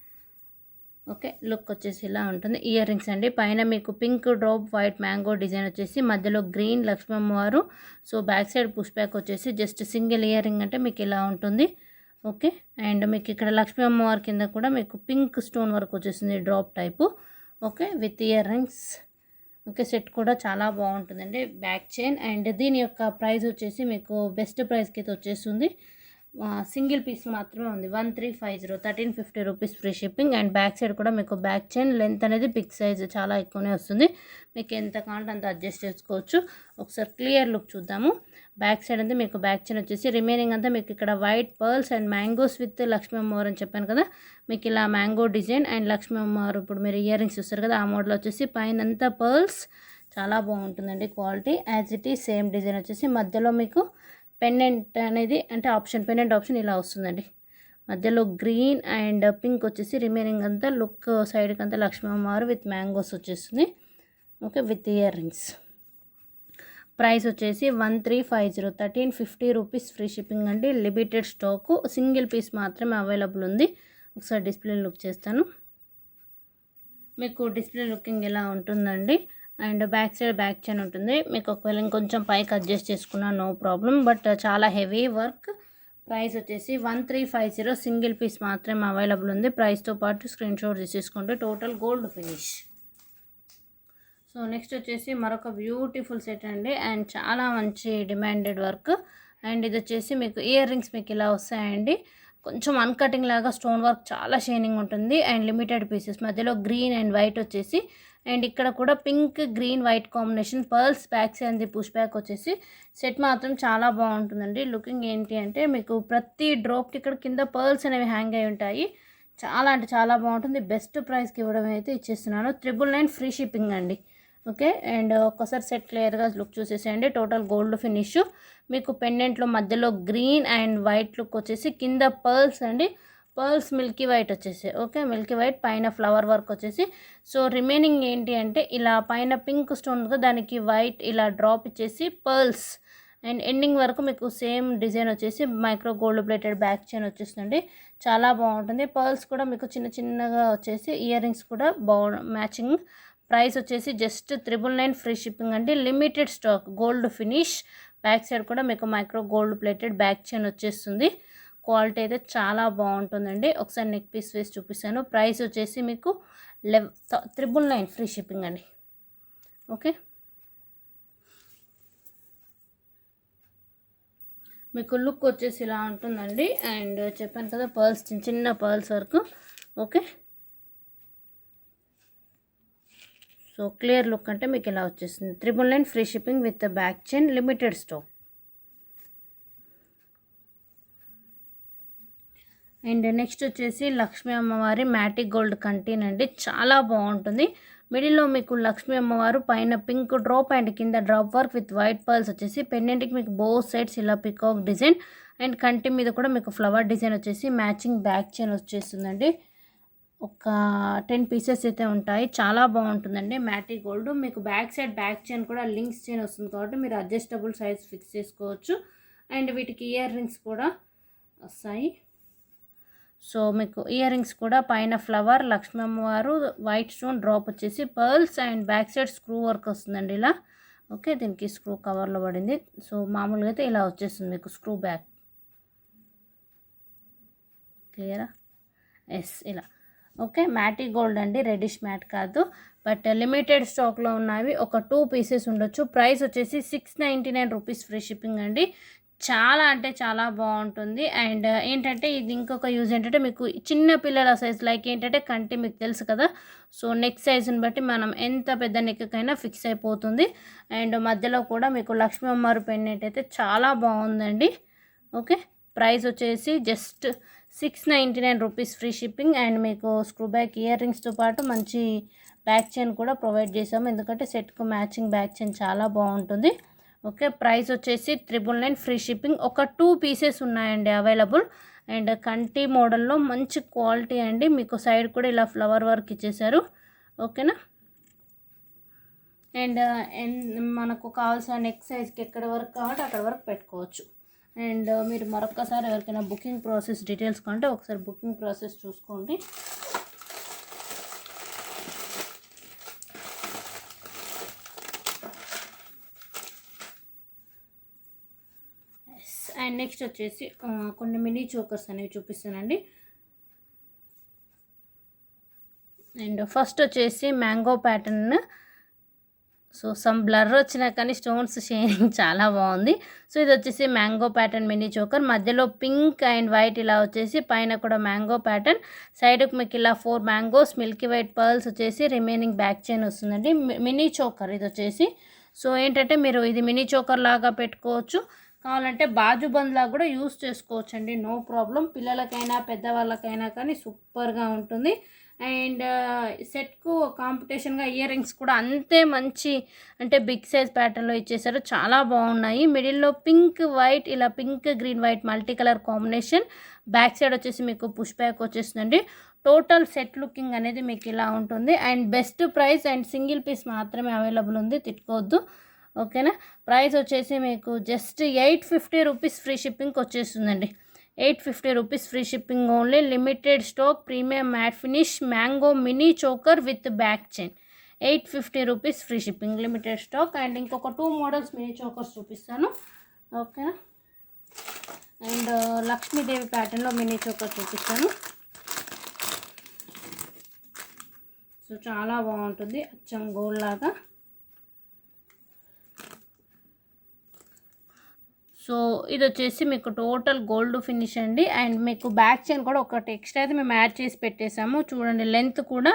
Okay, look వచ్చేసి ఇలా ఉంటుంది. ఇయర్ రింగ్స్ అండి, పైన మీకు pink drop white mango design వచ్చేసి, మధ్యలో గ్రీన్ లక్ష్మీ అమ్మవారు. So back side push back వచ్చేసి జస్ట్ సింగిల్ ఇయర్ రింగ్ అంటే మీకు ఇలా ఉంటుంది. ఓకే. అండ్ మీకు ఇక్కడ లక్ష్మీ అమ్మవారి కింద కూడా మీకు పింక్ స్టోన్ వర్క్ వచ్చేసింది drop type. Okay, with ear rings. Okay, set కూడా చాలా బాగుంటుందండి. బ్యాక్ చైన్ అండ్ దీని యొక్క ప్రైస్ వచ్చేసి మీకు బెస్ట్ ప్రైస్కి అయితే వచ్చేస్తుంది. సింగిల్ పీస్ మాత్రమే ఉంది. 1350, 1350 rupees free shipping. And back side కూడా మీకు బ్యాక్ చైన్ లెంత్ అనేది బిగ్ సైజ్ చాలా ఎక్కువనే వస్తుంది. మీకు ఎంత కావాలంటే అంత అడ్జస్ట్ చేసుకోవచ్చు. ఒకసారి క్లియర్ లుక్ చూద్దాము. బ్యాక్ సైడ్ అంతా మీకు బ్యాక్ చైన్ వచ్చేసి రిమైనింగ్ అంతా మీకు ఇక్కడ white pearls and mangoes with Lakshmi అమ్మవారు అని చెప్పాను కదా. మీకు ఇలా మ్యాంగో డిజైన్ అండ్ లక్ష్మీ అమ్మవారు ఇప్పుడు మీరు ఇయర్ రింగ్స్ చూస్తారు కదా, ఆ మోడల్ వచ్చేసి పైన అంతా పర్ల్స్. చాలా బాగుంటుందండి quality. As it is same design వచ్చేసి మధ్యలో మీకు పెండెంట్ అనేది అంటే పెండెంట్ ఆప్షన్ ఇలా వస్తుందండి. మధ్యలో గ్రీన్ అండ్ పింక్ వచ్చేసి రిమైనింగ్ అంతా లుక్ సైడ్కి అంతా లక్ష్మీ అమ్మవారు విత్ మ్యాంగోస్ వచ్చేస్తుంది. Okay, with ear rings. Price వచ్చేసి 1350, 1350 రూపీస్ ఫ్రీ షిప్పింగ్ అండి. లిమిటెడ్ స్టాకు, సింగిల్ పీస్ మాత్రమే అవైలబుల్ ఉంది. ఒకసారి డిస్ప్లే లుక్ చేస్తాను. మీకు డిస్ప్లే లుకింగ్ ఎలా ఉంటుందండి. And back side back chain ఉంటుంది. మీకు ఒకవేళ ఇంకొంచెం పైకి అడ్జస్ట్ చేసుకున్నా నో ప్రాబ్లం, బట్ చాలా హెవీ వర్క్. ప్రైస్ వచ్చేసి 1350, సింగిల్ పీస్ మాత్రమే అవైలబుల్ ఉంది. ప్రైస్తో పాటు స్క్రీన్ షాట్ తీసేసుకుంటే total gold finish. So next వచ్చేసి మరొక బ్యూటిఫుల్ సెట్ అండి. అండ్ చాలా మంచి డిమాండెడ్ వర్క్. అండ్ ఇది వచ్చేసి మీకు ఇయర్ రింగ్స్ మీకు ఇలా వస్తాయండి. కొంచెం అన్కటింగ్ లాగా స్టోన్ వర్క్ చాలా షైనింగ్ ఉంటుంది. అండ్ లిమిటెడ్ పీసెస్, మధ్యలో గ్రీన్ అండ్ వైట్ వచ్చేసి, అండ్ ఇక్కడ కూడా pink green white combination pearls back side push back వచ్చేసి సెట్ మాత్రం చాలా బాగుంటుందండి. లుకింగ్ ఏంటి అంటే మీకు ప్రతి డ్రాప్కి ఇక్కడ కింద పర్ల్స్ అనేవి హ్యాంగ్ అయి ఉంటాయి. చాలా అంటే చాలా బాగుంటుంది. బెస్ట్ ప్రైస్కి ఇవ్వడం అయితే ఇచ్చేస్తున్నాను. 999 ఫ్రీ షిప్పింగ్ అండి. ఓకే, అండ్ ఒక్కసారి సెట్ క్లియర్గా లుక్ చూసేసేయండి. Total gold finish. మీకు పెండెంట్లో మధ్యలో గ్రీన్ అండ్ వైట్ లుక్ వచ్చేసి కింద పర్ల్స్ అండి. పర్ల్స్ మిల్కీ వైట్ వచ్చేసి, ఓకే, మిల్కీ వైట్ పైన ఫ్లవర్ వర్క్ వచ్చేసి. సో రిమైనింగ్ ఏంటి అంటే ఇలా పైన పింక్ స్టోన్ దానికి వైట్ ఇలా డ్రాప్ ఇచ్చేసి పర్ల్స్ అండ్ ఎండింగ్ వరకు మీకు సేమ్ డిజైన్ వచ్చేసి micro gold plated back chain వచ్చేస్తుంది. చాలా బాగుంటుంది. పర్ల్స్ కూడా మీకు చిన్న చిన్నగా వచ్చేసి ఇయర్ రింగ్స్ కూడా మ్యాచింగ్. ప్రైస్ వచ్చేసి జస్ట్ 999 ఫ్రీ షిప్పింగ్ అండి. Limited stock, gold finish. Back side కూడా మీకు micro gold plated back chain వచ్చేస్తుంది. క్వాలిటీ అయితే చాలా బాగుంటుందండి. ఒకసారి నెక్ పీస్ వేసి చూపిస్తాను. ప్రైస్ వచ్చేసి మీకు 999 ఫ్రీ షిప్పింగ్ అండి. ఓకే, మీకు లుక్ వచ్చేసి ఇలా ఉంటుందండి. అండ్ చెప్పాను కదా పర్ల్స్ చిన్న చిన్న పర్ల్స్ వరకు. ఓకే, సో క్లియర్ లుక్ అంటే మీకు ఇలా వచ్చేస్తుంది. 999 free shipping with back chain, limited stock. And next వచ్చేసి లక్ష్మీ అమ్మవారి మ్యాటిక్ గోల్డ్ కంటీన్ అండి. చాలా బాగుంటుంది. మిడిల్లో మీకు లక్ష్మీ అమ్మవారు పైన పింక్ డ్రాప్ అండ్ కింద drop work with white pearls వచ్చేసి పెండెంట్కి మీకు బోత్ సైడ్స్ ఇలా పికాక్ డిజైన్ అండ్ కంటి మీద కూడా మీకు ఫ్లవర్ డిజైన్ వచ్చేసి మ్యాచింగ్ బ్యాక్ చైన్ వచ్చేస్తుందండి. ఒక 10 పీసెస్ అయితే ఉంటాయి. చాలా బాగుంటుందండి మ్యాటిక్ గోల్డ్. మీకు బ్యాక్ సైడ్ బ్యాక్ చైన్ కూడా లింక్స్ చైన్ వస్తుంది కాబట్టి మీరు అడ్జస్టబుల్ సైజ్ ఫిక్స్ చేసుకోవచ్చు. అండ్ వీటికి ఇయర్ రింగ్స్ కూడా వస్తాయి. సో మీకు ఇయర్ రింగ్స్ కూడా పైన ఫ్లవర్ లక్ష్మీ అమ్మవారు వైట్ స్టోన్ డ్రాప్ వచ్చేసి pearls and back side screw work వస్తుందండి ఇలా. ఓకే, దీనికి స్క్రూ కవర్లో పడింది. సో మామూలుగా అయితే ఇలా వచ్చేస్తుంది మీకు స్క్రూ బ్యాక్. క్లియరా? ఎస్, ఇలా. ఓకే, మ్యాటిక్ గోల్డ్ అండి, రెడిష్ మ్యాట్ కాదు. బట్ లిమిటెడ్ స్టాక్లో ఉన్నవి ఒక 2 పీసెస్ ఉండొచ్చు. ప్రైస్ వచ్చేసి 699 రూపీస్ ఫ్రీ షిప్పింగ్ అండి. చాలా అంటే చాలా బాగుంటుంది. అండ్ ఏంటంటే ఇది ఇంకొక యూజ్ ఏంటంటే మీకు చిన్న పిల్లల సైజ్ లైక్ ఏంటంటే కంటి మీకు తెలుసు కదా. సో నెక్ సైజుని బట్టి మనం ఎంత పెద్ద నెక్కైనా ఫిక్స్ అయిపోతుంది. అండ్ మధ్యలో కూడా మీకు లక్ష్మీ అమ్మవారి పెండెంట్ అయితే చాలా బాగుందండి. ఓకే, ప్రైస్ వచ్చేసి just 699 rupees free shipping. And మీకు స్క్రూ బ్యాక్ ఇయర్ రింగ్స్తో పాటు మంచి బ్యాక్ చైన్ కూడా ప్రొవైడ్ చేసాము. ఎందుకంటే సెట్కు మ్యాచింగ్ బ్యాక్ చైన్ చాలా బాగుంటుంది. ఓకే, ప్రైస్ వచ్చేసి 999 ఫ్రీ షిప్పింగ్. ఒక 2 పీసెస్ ఉన్నాయండి అవైలబుల్. అండ్ కంటి మోడల్లో మంచి క్వాలిటీ అండి. మీకు సైడ్ కూడా ఇలా ఫ్లవర్ వర్క్ ఇచ్చేసారు. ఓకేనా? అండ్ మనకు కావాల్సిన నెక్ సైజ్కి ఎక్కడ వరకు కావాలంటే అక్కడ వరకు పెట్టుకోవచ్చు. అండ్ మీరు మరొకసారి ఎవరికైనా బుకింగ్ ప్రాసెస్ డీటెయిల్స్ కంటే ఒకసారి బుకింగ్ ప్రాసెస్ చూసుకోండి. అండ్ అండ్ నెక్స్ట్ వచ్చేసి కొన్ని మినీ చోకర్స్ అనేవి చూపిస్తానండి. అండ్ ఫస్ట్ వచ్చేసి mango pattern. So some blur వచ్చినా కానీ స్టోన్స్ షైనింగ్ చాలా బాగుంది. సో ఇది వచ్చేసి మ్యాంగో ప్యాటర్న్ మినీ చోకర్, మధ్యలో పింక్ అండ్ వైట్ ఇలా వచ్చేసి, పైన కూడా మ్యాంగో ప్యాటర్న్, సైడ్కి మీకు ఇలా 4 మ్యాంగోస్, మిల్కీ వైట్ పర్ల్స్ వచ్చేసి, రిమైనింగ్ బ్యాక్ చైన్ వస్తుందండి. మినీ చోకర్ ఇది వచ్చేసి. సో ఏంటంటే మీరు ఇది మినీ చోకర్ లాగా పెట్టుకోవచ్చు, కావాలంటే బాజు బంద్ లాగా కూడా యూస్ చేసుకోవచ్చు అండి, నో ప్రాబ్లం. పిల్లలకైనా పెద్దవాళ్ళకైనా కానీ సూపర్గా ఉంటుంది. అండ్ సెట్కు కాంపిటీషన్గా ఇయర్ రింగ్స్ కూడా అంతే మంచి, అంటే బిగ్ సైజ్ ప్యాటర్న్లో ఇచ్చేసారు, చాలా బాగున్నాయి. మిడిల్లో పింక్ వైట్, ఇలా pink green white multi colour combination, back side వచ్చేసి మీకు పుష్ బ్యాక్ వచ్చేస్తుందండి. టోటల్ సెట్ లుకింగ్ అనేది మీకు ఇలా ఉంటుంది. And best price and single piece మాత్రమే అవైలబుల్ ఉంది, తిట్టుకోవద్దు, ఓకేనా. ప్రైస్ వచ్చేసి మీకు జస్ట్ 850 రూపీస్ ఫ్రీ షిప్పింగ్కి వచ్చేస్తుందండి. 850 rupees free shipping only. Limited stock, premium matte finish mango mini choker with back chain, 850 rupees free shipping, limited stock. And ఇంకొక 2 models mini chokers చూపిస్తాను, ఓకేనా. అండ్ లక్ష్మీదేవి ప్యాటర్న్లో మినీ చోకర్ చూపిస్తాను. So చాలా బాగుంటుంది, అచ్చం gold లాగా. సో ఇది వచ్చేసి మీకు టోటల్ గోల్డ్ ఫినిష్ అండి. అండ్ మీకు బ్యాక్ చైన్ కూడా ఒకటి ఎక్స్ట్రా అయితే మేము యాడ్ చేసి పెట్టేసాము, చూడండి. లెంత్ కూడా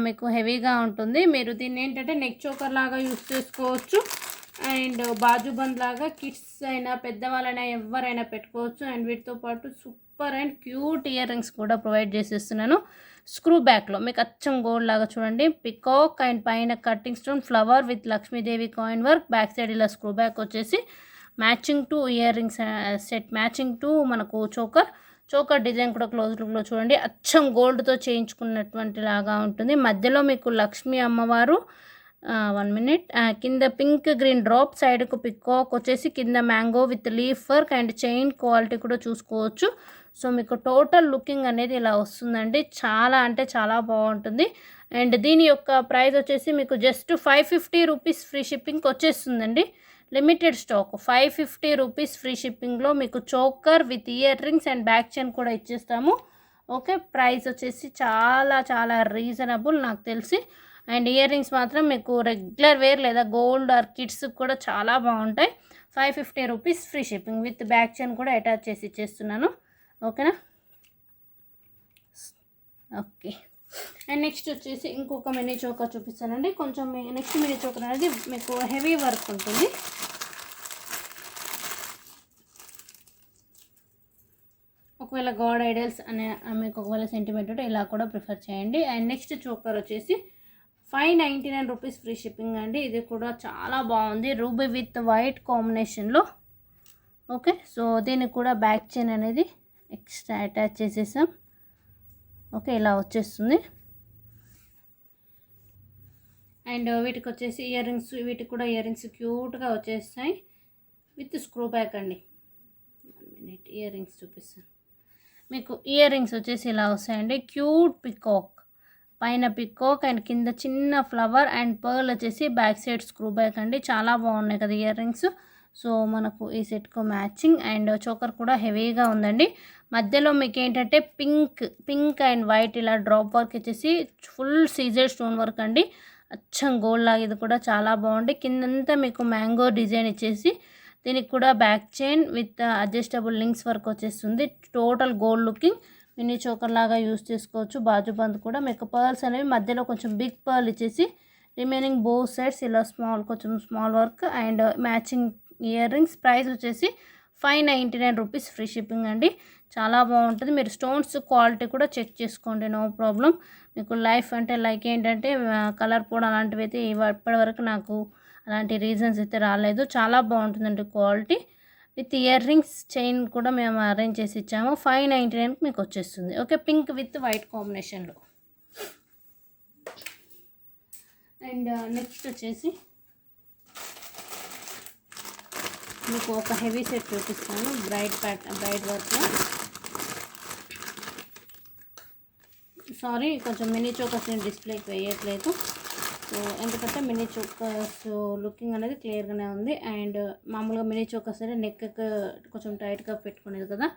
మీకు హెవీగా ఉంటుంది. మీరు దీన్ని ఏంటంటే నెక్ చోకర్ లాగా యూస్ చేసుకోవచ్చు, అండ్ బాజు బంద్ లాగా కిడ్స్ అయినా పెద్దవాళ్ళైనా ఎవరైనా పెట్టుకోవచ్చు. అండ్ వీటితో పాటు super and cute ear rings కూడా ప్రొవైడ్ చేసేస్తున్నాను. స్క్రూ బ్యాక్లో మీకు అచ్చం గోల్డ్ లాగా చూడండి, పికాక్ అండ్ పైన cutting stone flower with Lakshmidevi coin work, back side ఇలా స్క్రూ బ్యాక్ వచ్చేసి, matching to ear rings set, matching to మనకు చోకర్ డిజైన్ కూడా క్లోజ్ లుక్లో చూడండి, అచ్చం గోల్డ్తో చేయించుకున్నటువంటి లాగా ఉంటుంది. మధ్యలో మీకు లక్ష్మీ అమ్మవారు, 1 మినిట్, కింద పింక్ గ్రీన్ డ్రాప్, సైడ్కు పికాక్ వచ్చేసి, కింద mango with leaf work and chain quality కూడా చూసుకోవచ్చు. సో మీకు టోటల్ లుకింగ్ అనేది ఇలా వస్తుందండి, చాలా అంటే చాలా బాగుంటుంది. అండ్ దీని యొక్క ప్రైస్ వచ్చేసి మీకు జస్ట్ 550 రూపీస్ ఫ్రీ షిప్పింగ్కి వచ్చేస్తుందండి. లిమిటెడ్ స్టాక్, 550 రూపీస్ ఫ్రీ షిప్పింగ్లో మీకు choker with ear rings and back chain కూడా ఇచ్చేస్తాము, ఓకే. ప్రైస్ వచ్చేసి చాలా చాలా రీజనబుల్ నాకు తెలిసి. అండ్ ఇయర్ రింగ్స్ మాత్రం మీకు రెగ్యులర్ వేర్ లేదా గోల్డ్ ఆర్ కిడ్స్ కూడా చాలా బాగుంటాయి. 550 rupees free shipping with back chain కూడా అటాచ్ చేసి ఇచ్చేస్తున్నాను, ఓకేనా. ఓకే. అండ్ నెక్స్ట్ వచ్చేసి ఇంకొక మినీ చోకర్ చూపిస్తానండి. కొంచెం నెక్స్ట్ మినీ చోకర్ అనేది మీకు హెవీ వర్క్ ఉంటుంది. ఒకవేళ గాడ్ ఐడల్స్ అనే మీకు ఒకవేళ సెంటిమెంట్ ఉంటే ఇలా కూడా ప్రిఫర్ చేయండి. అండ్ నెక్స్ట్ చోకర్ వచ్చేసి 599 రూపీస్ ఫ్రీ షిప్పింగ్ అండి. ఇది కూడా చాలా బాగుంది, రూబీ విత్ వైట్ కాంబినేషన్లో, ఓకే. సో దీనికి కూడా బ్యాక్ చైన్ అనేది ఎక్స్ట్రా అటాచ్ చేసేసాం, ఓకే. ఇలా వచ్చేస్తుంది. అండ్ వీటికి వచ్చేసి ఇయర్ రింగ్స్, వీటికి కూడా ఇయర్ రింగ్స్ క్యూట్గా వచ్చేస్తాయి విత్ స్క్రూ బ్యాక్ అండి. 1 మినిట్ ఇయర్ రింగ్స్ చూపిస్తాను. మీకు ఇయర్ రింగ్స్ వచ్చేసి ఇలా వస్తాయండి, క్యూట్ పికాక్, పైన పికాక్ అండ్ కింద చిన్న ఫ్లవర్ అండ్ పర్ల్ వచ్చేసి, బ్యాక్ సైడ్ స్క్రూ బ్యాక్ అండి, చాలా బాగున్నాయి కదా ఇయర్ రింగ్స్. సో మనకు ఈ సెట్కు మ్యాచింగ్. అండ్ చోకర్ కూడా హెవీగా ఉందండి. మధ్యలో మీకు ఏంటంటే పింక్ అండ్ వైట్ ఇలా డ్రాప్ వర్క్ వచ్చేసి, ఫుల్ సీజర్ స్టోన్ వర్క్ అండి, అచ్చం గోల్డ్ లాగా. ఇది కూడా చాలా బాగుంది. కిందంతా మీకు మ్యాంగో డిజైన్ ఇచ్చేసి, దీనికి కూడా back chain with adjustable links work వచ్చేస్తుంది. Total gold looking, mini choker లాగా యూస్ చేసుకోవచ్చు. బాజు బంద్ కూడా మీకు పర్ల్స్ అనేవి మధ్యలో కొంచెం బిగ్ పర్ల్ ఇచ్చేసి, రిమైనింగ్ బోత్ సైడ్స్ ఇలా కొంచెం small work and matching ear rings. Price వచ్చేసి 599 రూపీస్ ఫ్రీ షిప్పింగ్ అండి, చాలా బాగుంటుంది. మీరు స్టోన్స్ క్వాలిటీ కూడా చెక్ చేసుకోండి, నో ప్రాబ్లం. మీకు లైఫ్ అంటే లైక్ ఏంటంటే కలర్ పోవడం అలాంటివి అయితే ఇప్పటివరకు నాకు అలాంటి రీజన్స్ అయితే రాలేదు, చాలా బాగుంటుందండి quality. With ear rings chain కూడా మేము అరేంజ్ చేసి ఇచ్చాము. 599కి మీకు వచ్చేస్తుంది, ఓకే. పింక్ విత్ వైట్ కాంబినేషన్లో. అండ్ నెక్స్ట్ వచ్చేసి మీకు ఒక హెవీ సెట్ చూపిస్తాను, బ్రైట్ వర్క్లో. సారీ కొంచెం మినీ చోకర్స్ నేను డిస్ప్లేకి వేయట్లేదు, సో ఎందుకంటే మినీ చోకర్స్ లుకింగ్ అనేది క్లియర్గానే ఉంది. అండ్ మామూలుగా మినీ చోకర్స్ అంటే నెక్ కొంచెం టైట్గా పెట్టుకునేది కదా,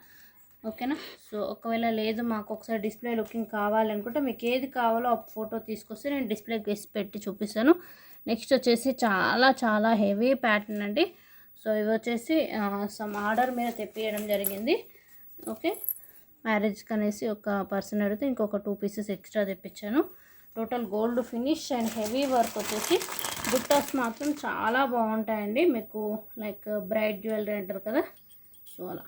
ఓకేనా. సో ఒకవేళ లేదు మాకు ఒకసారి డిస్ప్లే లుకింగ్ కావాలనుకుంటే మీకు ఏది కావాలో ఆ ఫోటో తీసుకొస్తే నేను డిస్ప్లేకి వేసి పెట్టి చూపిస్తాను. నెక్స్ట్ వచ్చేసి చాలా చాలా హెవీ ప్యాటర్న్ అండి. సో ఇవి వచ్చేసి సమ్ ఆర్డర్ మీద తెప్పియడం జరిగింది. ఓకే, మ్యారేజ్కి అనేసి ఒక పర్సన్ అడిగితే ఇంకొక 2 పీసెస్ ఎక్స్ట్రా తెప్పించాను. Total gold finish and heavy work వచ్చేసి బుట్టాస్ మాత్రం చాలా బాగుంటాయండి. మీకు లైక్ బ్రైట్ జ్యువెలరీ అంటారు కదా, సో అలా.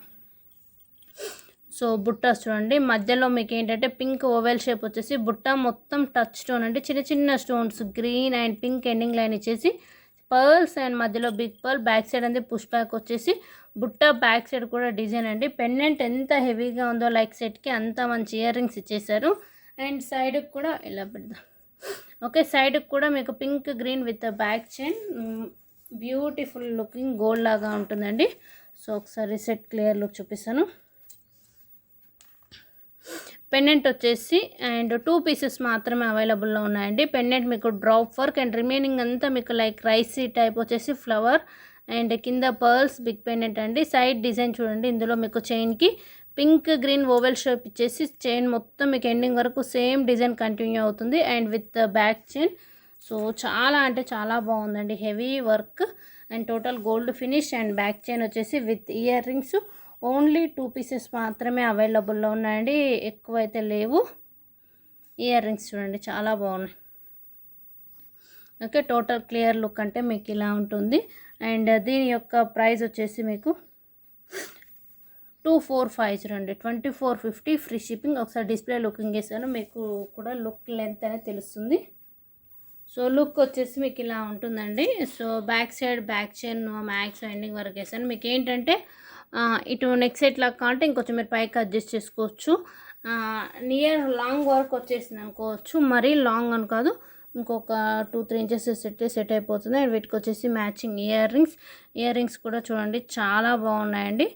సో బుట్టాస్ చూడండి, మధ్యలో మీకు ఏంటంటే పింక్ ఓవెల్ షేప్ వచ్చేసి బుట్ట మొత్తం టచ్ స్టోన్ అంటే చిన్న చిన్న stones green and pink ending line ఇచ్చేసి పర్ల్స్ అండ్ మధ్యలో బిగ్ పర్ల్, బ్యాక్ సైడ్ అంతే పుష్ బ్యాక్ వచ్చేసి బుట్ట బ్యాక్ సైడ్ కూడా డిజైన్ అండి. పెండెంట్ ఎంత హెవీగా ఉందో లైక్ సెట్కి అంత మంచి ఇయర్ రింగ్స్ ఇచ్చేసారు. అండ్ సైడ్కి కూడా ఇలా పెడదాం. ఓకే, సైడ్కి కూడా మీకు pink green with back chain beautiful looking gold లాగా ఉంటుందండి. సో ఒకసారి సెట్ క్లియర్ లుక్ చూపిస్తాను. పెండెంట్ వచ్చేసి అండ్ 2 పీసెస్ మాత్రమే అవైలబుల్లో ఉన్నాయండి. పెండెంట్ మీకు డ్రాప్ వర్క్ అండ్ రిమైనింగ్ అంతా మీకు లైక్ రైసీ టైప్ వచ్చేసి ఫ్లవర్ అండ్ కింద పర్ల్స్ బిగ్ పెండెంట్ అండి. సైడ్ డిజైన్ చూడండి, ఇందులో మీకు చైన్కి పింక్ గ్రీన్ ఓవెల్ షేప్ ఇచ్చేసి చైన్ మొత్తం మీకు ఎండింగ్ వరకు సేమ్ డిజైన్ కంటిన్యూ అవుతుంది and with back chain. So చాలా అంటే చాలా బాగుందండి, heavy work and total gold finish and back chain వచ్చేసి with ear rings. Only 2 pieces మాత్రమే అవైలబుల్లో ఉన్నాయండి, ఎక్కువైతే లేవు. ఇయర్ రింగ్స్ చూడండి చాలా బాగున్నాయి. ఓకే, టోటల్ క్లియర్ లుక్ అంటే మీకు ఇలా ఉంటుంది. అండ్ దీని యొక్క ప్రైస్ వచ్చేసి మీకు 2450 అండి, 2450 ఫ్రీ షిప్పింగ్. ఒకసారి డిస్ప్లే లుకింగ్ వేసాను, మీకు కూడా లుక్ లెంత్ అనేది తెలుస్తుంది. సో లుక్ వచ్చేసి మీకు ఇలా ఉంటుందండి. So back side back chain max ending వరకు వేసాను. మీకు ఏంటంటే ఇటు నెక్ సెట్ లాగా కావాలంటే ఇంకొంచెం మీరు పైకి అడ్జస్ట్ చేసుకోవచ్చు. నియర్ లాంగ్ వర్క్ వచ్చేసింది అనుకోవచ్చు, మరీ లాంగ్ అని కాదు, ఇంకొక 2-3 ఇంచెస్ సెట్ అయిపోతుంది. అండ్ వీటికి వచ్చేసి మ్యాచింగ్ ఇయర్ రింగ్స్ కూడా చూడండి చాలా బాగున్నాయండి.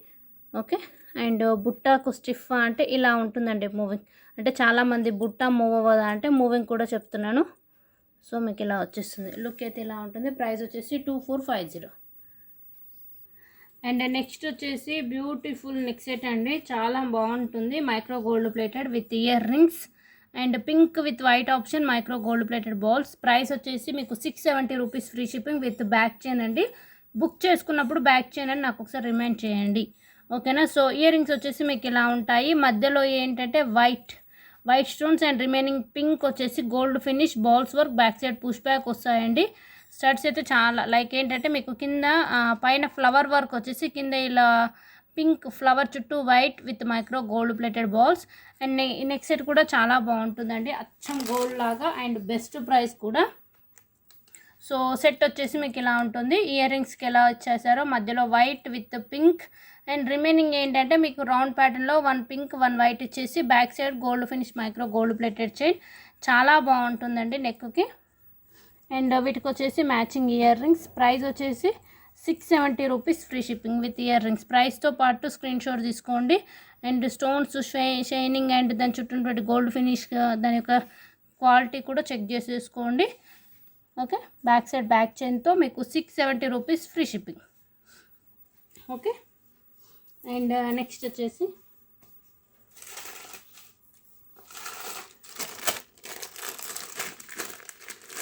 ఓకే, అండ్ బుట్టాకు స్టిఫ్ అంటే ఇలా ఉంటుందండి మూవింగ్. అంటే చాలామంది బుట్ట మూవ్ అవ్వదా అంటే మూవింగ్ కూడా చెప్తున్నాను. సో మీకు ఇలా వచ్చేస్తుంది, లుక్ అయితే ఇలా ఉంటుంది. ప్రైస్ వచ్చేసి 2450. అండ్ నెక్స్ట్ వచ్చేసి బ్యూటిఫుల్ నెక్ సెట్ అండి, చాలా బాగుంటుంది. Micro gold plated with ear rings and pink with white option micro gold plated balls. Price వచ్చేసి మీకు 670 rupees free shipping with back chain అండి. బుక్ చేసుకున్నప్పుడు బ్యాక్ చైన్ అని నాకు ఒకసారి రిమైండ్ చేయండి, ఓకేనా. సో ఇయర్ రింగ్స్ వచ్చేసి మీకు ఇలా ఉంటాయి. మధ్యలో ఏంటంటే white stones and remaining pink వచ్చేసి gold finish balls work, back side push back వస్తాయండి. స్టడ్స్ అయితే చాలా లైక్ ఏంటంటే మీకు కింద పైన ఫ్లవర్ వర్క్ వచ్చేసి కింద ఇలా పింక్ ఫ్లవర్ చుట్టూ white with micro gold plated balls. And next set కూడా చాలా బాగుంటుందండి, అచ్చం గోల్డ్ లాగా అండ్ బెస్ట్ ప్రైస్ కూడా. సో సెట్ వచ్చేసి మీకు ఇలా ఉంటుంది. ఇయర్ రింగ్స్కి ఎలా ఇచ్చేసారో మధ్యలో white with pink and remaining ఏంటంటే మీకు రౌండ్ ప్యాటర్న్లో 1 పింక్ 1 వైట్ ఇచ్చేసి back side gold finish micro gold plated chain చాలా బాగుంటుందండి నెక్కి. అండ్ వీటికి వచ్చేసి మ్యాచింగ్ ఇయర్ రింగ్స్. ప్రైస్ వచ్చేసి 670 rupees free shipping with ear rings. ప్రైస్తో పాటు స్క్రీన్ షాట్ తీసుకోండి. అండ్ స్టోన్స్ షైనింగ్ అండ్ దాని చుట్టూ గోల్డ్ ఫినిష్ దాని యొక్క క్వాలిటీ కూడా చెక్ చేసేసుకోండి. ఓకే, బ్యాక్ సైడ్ బ్యాక్ చైన్తో మీకు 670 rupees free shipping. Okay, and next వచ్చేసి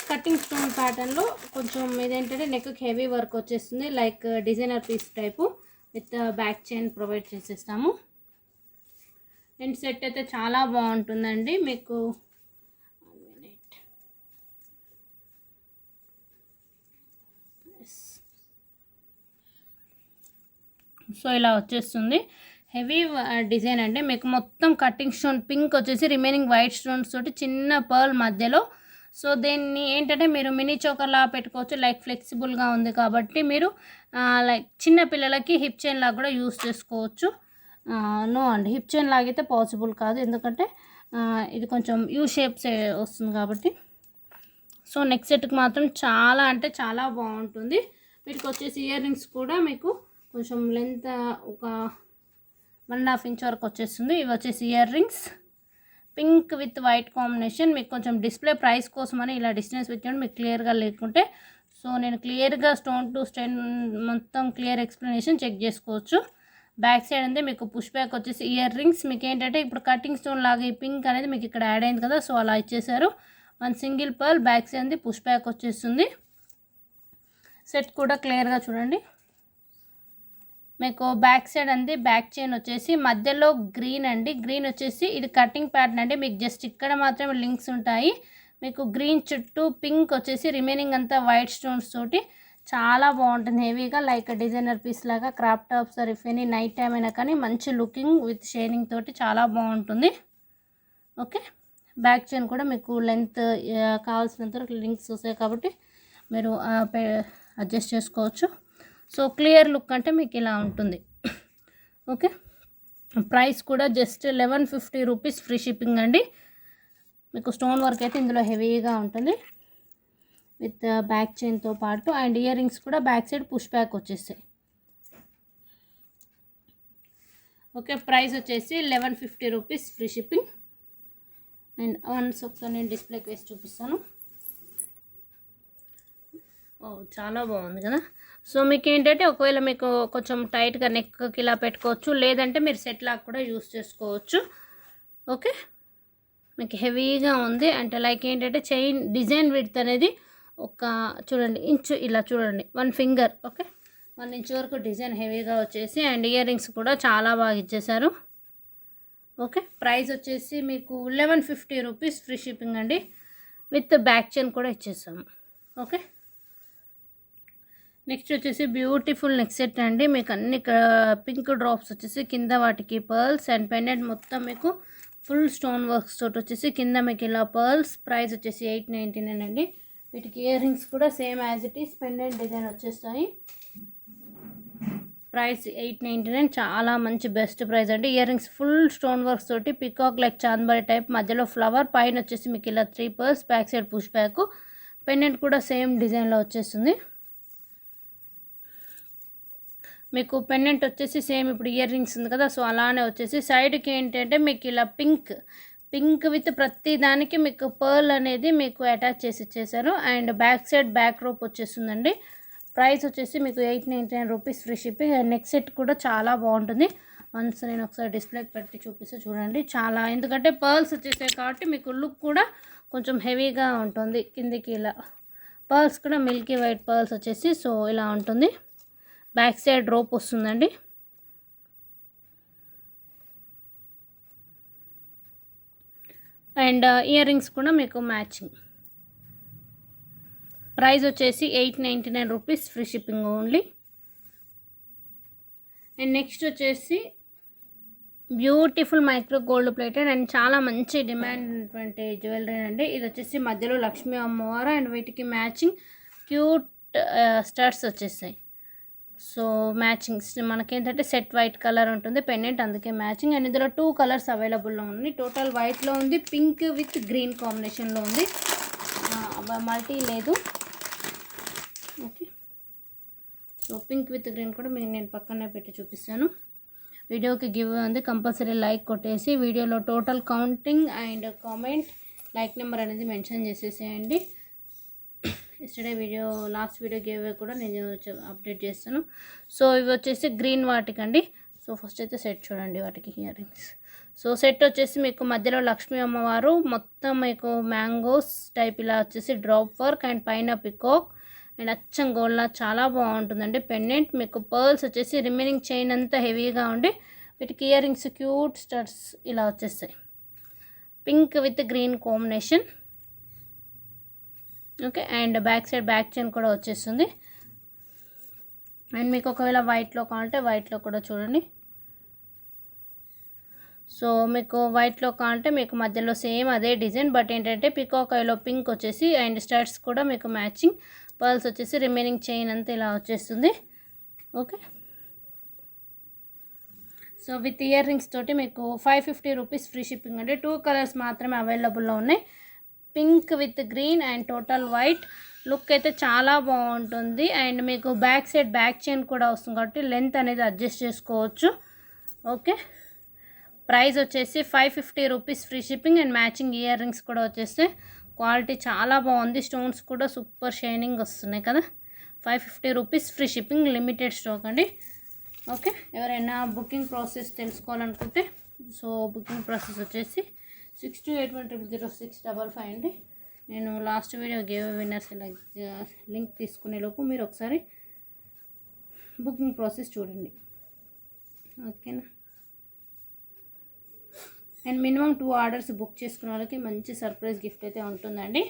కటింగ్ స్టోన్ ప్యాటర్న్లో కొంచెం ఇదేంటంటే నెక్కి హెవీ వర్క్ వచ్చేస్తుంది, like designer piece type with back chain provide చేసేస్తాము. అండ్ సెట్ అయితే చాలా బాగుంటుందండి మీకు. సో ఇలా వచ్చేస్తుంది, హెవీ డిజైన్ అండి. మీకు మొత్తం కటింగ్ స్టోన్ పింక్ వచ్చేసి రిమైనింగ్ వైట్ స్టోన్స్ తోటి చిన్న పర్ల్ మధ్యలో. సో దీన్ని ఏంటంటే మీరు మినీ చోకర్లా పెట్టుకోవచ్చు, లైక్ ఫ్లెక్సిబుల్గా ఉంది కాబట్టి మీరు లైక్ చిన్న పిల్లలకి హిప్ చైన్ లాగా కూడా యూస్ చేసుకోవచ్చు. నో అండి, హిప్ చైన్ లాగైతే పాసిబుల్ కాదు, ఎందుకంటే ఇది కొంచెం యూ షేప్స్ వస్తుంది కాబట్టి. సో నెక్స్ట్ సెట్కి మాత్రం చాలా అంటే చాలా బాగుంటుంది. వీటికి వచ్చేసి ఇయర్ రింగ్స్ కూడా మీకు కొంచెం లెంత్ ఒక 1.5 ఇంచ్ వరకు వచ్చేస్తుంది. ఇవి వచ్చేసి ear rings. Pink with white combination. మీకు కొంచెం డిస్ప్లే ప్రైస్ కోసమని ఇలా డిస్టెన్స్ పెట్టాను మీకు క్లియర్గా లేకుంటే. సో నేను క్లియర్గా స్టోన్ టు స్టోన్ మొత్తం క్లియర్ ఎక్స్ప్లెనేషన్ చెక్ చేసుకోవచ్చు. బ్యాక్ సైడ్ అంతే మీకు పుష్ బ్యాక్ వచ్చేసి ఇయర్ రింగ్స్. మీకు ఏంటంటే ఇప్పుడు కటింగ్ స్టోన్ లాగా ఈ పింక్ అనేది మీకు ఇక్కడ యాడ్ అయింది కదా, సో అలా ఇచ్చేసారు. 1 సింగిల్ పర్ల్. బ్యాక్ సైడ్ అంది పుష్ బ్యాక్ వచ్చేస్తుంది. సెట్ కూడా క్లియర్గా చూడండి. మీకు బ్యాక్ సైడ్ అంది బ్యాక్ చైన్ వచ్చేసి మధ్యలో గ్రీన్ అండి. గ్రీన్ వచ్చేసి ఇది కటింగ్ ప్యాటర్న్ అండి. మీకు జస్ట్ ఇక్కడ మాత్రమే లింక్స్ ఉంటాయి. మీకు గ్రీన్ చుట్టూ పింక్ వచ్చేసి రిమైనింగ్ అంతా వైట్ స్టోన్స్ తోటి చాలా బాగుంటుంది. హెవీగా లైక్ డిజైనర్ పీస్ లాగా crop tops if any night time అయినా కానీ మంచి లుకింగ్ విత్ షైనింగ్ తోటి చాలా బాగుంటుంది. ఓకే, బ్యాక్ చైన్ కూడా మీకు లెంత్ కావాల్సినంత లింక్స్ వస్తాయి కాబట్టి మీరు అడ్జస్ట్ చేసుకోవచ్చు. సో క్లియర్ లుక్ అంటే మీకు ఇలా ఉంటుంది. ఓకే, ప్రైస్ కూడా జస్ట్ 1150 రూపీస్ ఫ్రీ షిప్పింగ్ అండి. మీకు స్టోన్ వర్క్ అయితే ఇందులో హెవీగా ఉంటుంది విత్ బ్యాక్ చైన్తో పాటు. అండ్ ఇయర్ రింగ్స్ కూడా బ్యాక్ సైడ్ పుష్ బ్యాక్ వచ్చేస్తాయి. ఓకే, ప్రైస్ వచ్చేసి 1150 రూపీస్ ఫ్రీ షిప్పింగ్. అండ్ ఒకసారి నేను డిస్ప్లేకి వేసి చూపిస్తాను. చాలా బాగుంది కదా. సో మీకు ఏంటంటే ఒకవేళ మీకు కొంచెం టైట్గా నెక్కి ఇలా పెట్టుకోవచ్చు, లేదంటే మీరు సెట్ లాగా కూడా యూస్ చేసుకోవచ్చు. ఓకే, మీకు హెవీగా ఉంది అంటే లైక్ ఏంటంటే చైన్ డిజైన్ విడ్త్ అనేది ఒక చూడండి ఇంచు ఇలా చూడండి 1 ఫింగర్. ఓకే, 1 ఇంచ్ వరకు డిజైన్ హెవీగా వచ్చేసి అండ్ ఇయర్ రింగ్స్ కూడా చాలా బాగా ఇచ్చేసారు. ఓకే, ప్రైస్ వచ్చేసి మీకు 1150 రూపీస్ ఫ్రీ షిప్పింగ్ అండి. విత్ బ్యాక్ చైన్ కూడా ఇచ్చేసాము. ఓకే, నెక్స్ట్ వచ్చేసి బ్యూటిఫుల్ నెక్ సెట్ అండి. మీకు అన్ని పింక్ డ్రాప్స్ వచ్చేసి కింద వాటికి పర్ల్స్ అండ్ పెండెంట్ మొత్తం మీకు ఫుల్ స్టోన్ వర్క్స్ తోటి వచ్చేసి కింద మీకు ఇలా పర్ల్స్. ప్రైస్ వచ్చేసి 899 అండి. వీటికి ఇయర్ రింగ్స్ కూడా same as it is pendant design వచ్చేస్తాయి. ప్రైస్ 899, చాలా మంచి బెస్ట్ ప్రైస్ అండి. Ear rings full stone works తోటి పికాక్ లైక్ చాంద్బారి టైప్, మధ్యలో ఫ్లవర్, పైన వచ్చేసి మీకు ఇలా 3 pearls, back side push back, pendant కూడా సేమ్ డిజైన్లో వచ్చేస్తుంది. మీకు పెండెంట్ వచ్చేసి సేమ్ ఇప్పుడు ఇయర్ రింగ్స్ ఉంది కదా, సో అలానే వచ్చేసి సైడ్కి ఏంటంటే మీకు ఇలా పింక్ విత్ ప్రతి దానికి మీకు పర్ల్ అనేది మీకు అటాచ్ చేసి ఇచ్చేసారు. And back side back rope వచ్చేస్తుందండి. ప్రైస్ వచ్చేసి మీకు 899 rupees free shipping. And neck set కూడా చాలా బాగుంటుంది. వన్స్ నేను ఒకసారి డిస్ప్లేకి పెట్టి చూపిస్తే చూడండి. చాలా ఎందుకంటే పర్ల్స్ వచ్చేసాయి కాబట్టి మీకు లుక్ కూడా కొంచెం హెవీగా ఉంటుంది. కిందికి ఇలా పర్ల్స్ కూడా మిల్కీ వైట్ పర్ల్స్ వచ్చేసి సో ఇలా ఉంటుంది. బ్యాక్ సైడ్ రోప్ వస్తుందండి. అండ్ ఇయర్ రింగ్స్ కూడా మీకు మ్యాచింగ్. ప్రైస్ వచ్చేసి 899 rupees free shipping only. And next వచ్చేసి beautiful micro gold plated and చాలా మంచి డిమాండ్ ఉన్నటువంటి జ్యువెలరీ అండి. ఇది వచ్చేసి మధ్యలో లక్ష్మీ అమ్మవారు అండ్ వీటికి మ్యాచింగ్ క్యూట్ స్టడ్స్ వచ్చేసాయి. సో మ్యాచింగ్స్ మనకేంటంటే సెట్ వైట్ కలర్ ఉంటుంది పెండెంట్, అందుకే మ్యాచింగ్. అండ్ ఇందులో 2 కలర్స్ అవైలబుల్లో ఉంది. టోటల్ వైట్లో ఉంది, పింక్ విత్ గ్రీన్ కాంబినేషన్లో ఉంది, మల్టీ లేదు. Okay, so pink with green కూడా మీకు నేను పక్కనే పెట్టి చూపిస్తాను. వీడియోకి గివ్ ఉంది, కంపల్సరీ లైక్ కొట్టేసి వీడియోలో total counting and comment like number అనేది మెన్షన్ చేసేసేయండి. Yesterday video last video give కూడా నేను అప్డేట్ చేస్తాను. సో ఇవి వచ్చేసి గ్రీన్ వాటికండి. సో ఫస్ట్ అయితే సెట్ చూడండి వాటికి ఇయర్ రింగ్స్. సో సెట్ వచ్చేసి మీకు మధ్యలో లక్ష్మీ అమ్మవారు, మొత్తం మీకు మ్యాంగోస్ టైప్ ఇలా వచ్చేసి డ్రాప్ వర్క్ అండ్ పైన పికాక్ అండ్ అచ్చం గోల్డ్లా చాలా బాగుంటుందండి. పెండెంట్ మీకు పర్ల్స్ వచ్చేసి రిమైనింగ్ చైన్ అంతా హెవీగా ఉండి వీటికి ఇయర్ రింగ్స్ క్యూట్ స్టడ్స్ ఇలా వచ్చేస్తాయి. Pink with green combination. Okay, and back side back chain కూడా వచ్చేస్తుంది. అండ్ మీకు ఒకవేళ వైట్లో కావాలంటే వైట్లో కూడా చూడండి. సో మీకు వైట్లో కావాలంటే మీకు మధ్యలో సేమ్ అదే డిజైన్, బట్ ఏంటంటే పికాక్ ఐలో పింక్ వచ్చేసి అండ్ స్టడ్స్ కూడా మీకు మ్యాచింగ్, పర్ల్స్ వచ్చేసి రిమైనింగ్ చైన్ అంతా ఇలా వచ్చేస్తుంది. Okay, so with ear rings తోటి మీకు 550 రూపీస్ ఫ్రీ షిప్పింగ్ అండి. 2 కలర్స్ మాత్రమే అవైలబుల్లో ఉన్నాయి, pink with green and total white. Look అయితే చాలా బాగుంటుంది. అండ్ మీకు బ్యాక్ సైడ్ బ్యాక్ చైన్ కూడా వస్తుంది కాబట్టి లెంత్ అనేది అడ్జస్ట్ చేసుకోవచ్చు. ఓకే, ప్రైస్ వచ్చేసి 550 rupees free shipping and matching ear rings కూడా వచ్చేస్తే క్వాలిటీ చాలా బాగుంది. స్టోన్స్ కూడా సూపర్ షైనింగ్ వస్తున్నాయి కదా. 550 rupees free shipping, limited stock అండి. ఓకే, ఎవరైనా బుకింగ్ ప్రాసెస్ తెలుసుకోవాలనుకుంటే సో బుకింగ్ ప్రాసెస్ వచ్చేసి 6281000655 అండి. నేను last video give winners link తీసుకునే లోపు మీరు ఒకసారి బుకింగ్ ప్రాసెస్ చూడండి. ఓకేనా. అండ్ మినిమం 2 ఆర్డర్స్ బుక్ చేసుకున్న వాళ్ళకి మంచి సర్ప్రైజ్ గిఫ్ట్ అయితే ఉంటుందండి.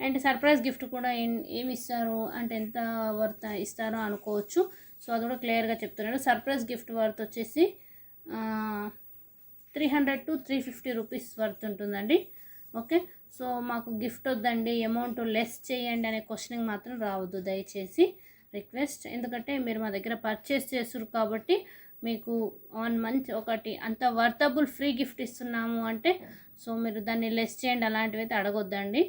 అండ్ సర్ప్రైజ్ గిఫ్ట్ కూడా ఏమి ఇస్తారు అంటే ఎంత వర్త్ ఇస్తారో అనుకోవచ్చు. సో అది కూడా క్లియర్గా చెప్తున్నాడు. సర్ప్రైజ్ గిఫ్ట్ వర్త్ వచ్చేసి 300 to 350 రూపీస్ వర్త్ ఉంటుందండి. ఓకే, సో మాకు గిఫ్ట్ వద్దండి, అమౌంట్ లెస్ చేయండి అనే క్వశ్చనింగ్ మాత్రం రావద్దు దయచేసి, రిక్వెస్ట్. ఎందుకంటే మీరు మా దగ్గర పర్చేస్ చేస్తారు కాబట్టి మీకు 1 మంత్ ఒకటి అంత వర్తబుల్ ఫ్రీ గిఫ్ట్ ఇస్తున్నాము అంటే సో మీరు దాన్ని లెస్ చేయండి అలాంటివి అయితే అడగొద్దండి.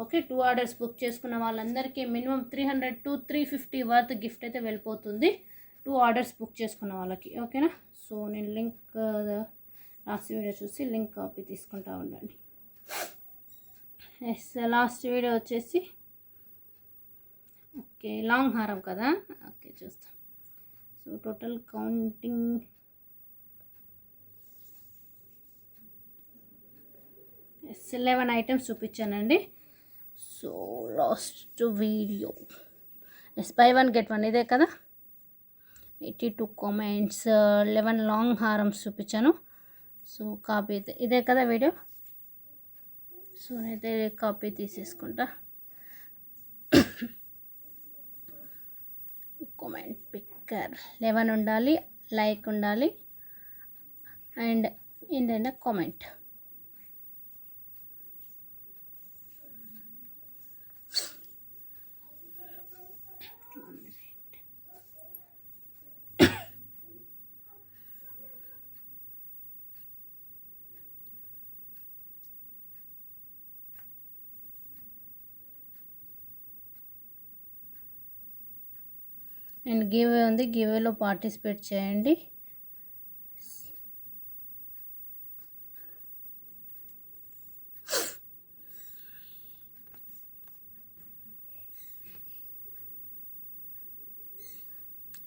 ఓకే, 2 ఆర్డర్స్ బుక్ చేసుకున్న వాళ్ళందరికీ మినిమం 300 to 350 వర్త్ గిఫ్ట్ అయితే వెళ్ళిపోతుంది 2 ఆర్డర్స్ బుక్ చేసుకున్న వాళ్ళకి. ఓకేనా. సో నేను లింక్ లాస్ట్ వీడియో చూసి లింక్ కాపీ తీసుకుంటా ఉండండి. ఎస్, లాస్ట్ వీడియో వచ్చేసి ఓకే లాంగ్ హారం కదా. ఓకే చూస్తాం. సో టోటల్ కౌంటింగ్ 11 ఐటమ్స్ చూపించానండి. So last video buy 1 get 1 ఇదే కదా. 82 కామెంట్స్, 11 లాంగ్ హారమ్స్ చూపించాను. సో కాపీ ఇదే కదా వీడియో. సో నేనైతే కాపీ తీసేసుకుంటా. కామెంట్ పిక్కర్ 11 ఉండాలి, లైక్ ఉండాలి అండ్ ఏంటంటే కామెంట్. అండ్ గివ్వే ఉంది, గివ్వేలో పార్టిసిపేట్ చేయండి.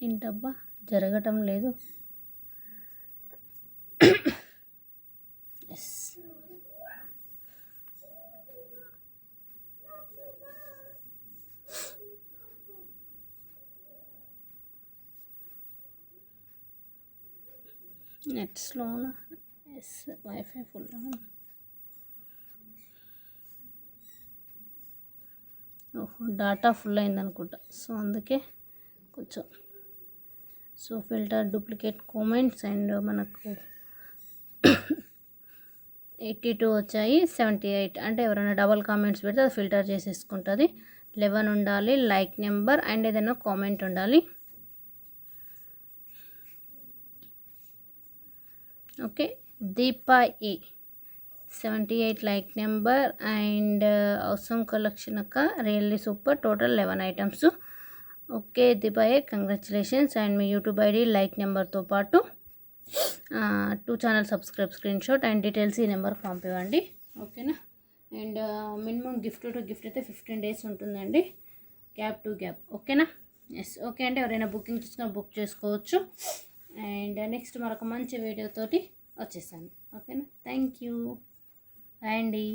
ఏంటబ్బా జరగటం లేదు. ఎస్, నెట్ స్లోనా. Yes, wifi full. ఓహో డాటా ఫుల్ అయిందనుకుంటా. సో అందుకే కొంచెం. So filter duplicate comments and మనకు 82 వచ్చాయి. 78 అంటే ఎవరైనా డబల్ కామెంట్స్ పెడితే అది ఫిల్టర్ చేసేసుకుంటుంది. 11 ఉండాలి, లైక్ నెంబర్ అండ్ ఏదైనా కామెంట్ ఉండాలి. Okay, Deepa A 78 like number and అవసరం కలెక్షన్ అక్క really super. Total 11 items. Okay Deepa A congratulations. And me YouTube ID like నెంబర్తో పాటు 2 channel subscribe screen shot and details ఈ నెంబర్కి పంపివ్వండి. ఓకేనా. And minimum gift to gift అయితే 15 days ఉంటుందండి, గ్యాప్ టు గ్యాప్. ఓకేనా. ఎస్, ఓకే అంటే ఎవరైనా బుకింగ్ తీసుకుని బుక్ చేసుకోవచ్చు. అండ్ నెక్స్ట్ మరొక మంచి వీడియోతోటి వచ్చేసాను. ఓకేనా. Thank you. బాయ్ అండి.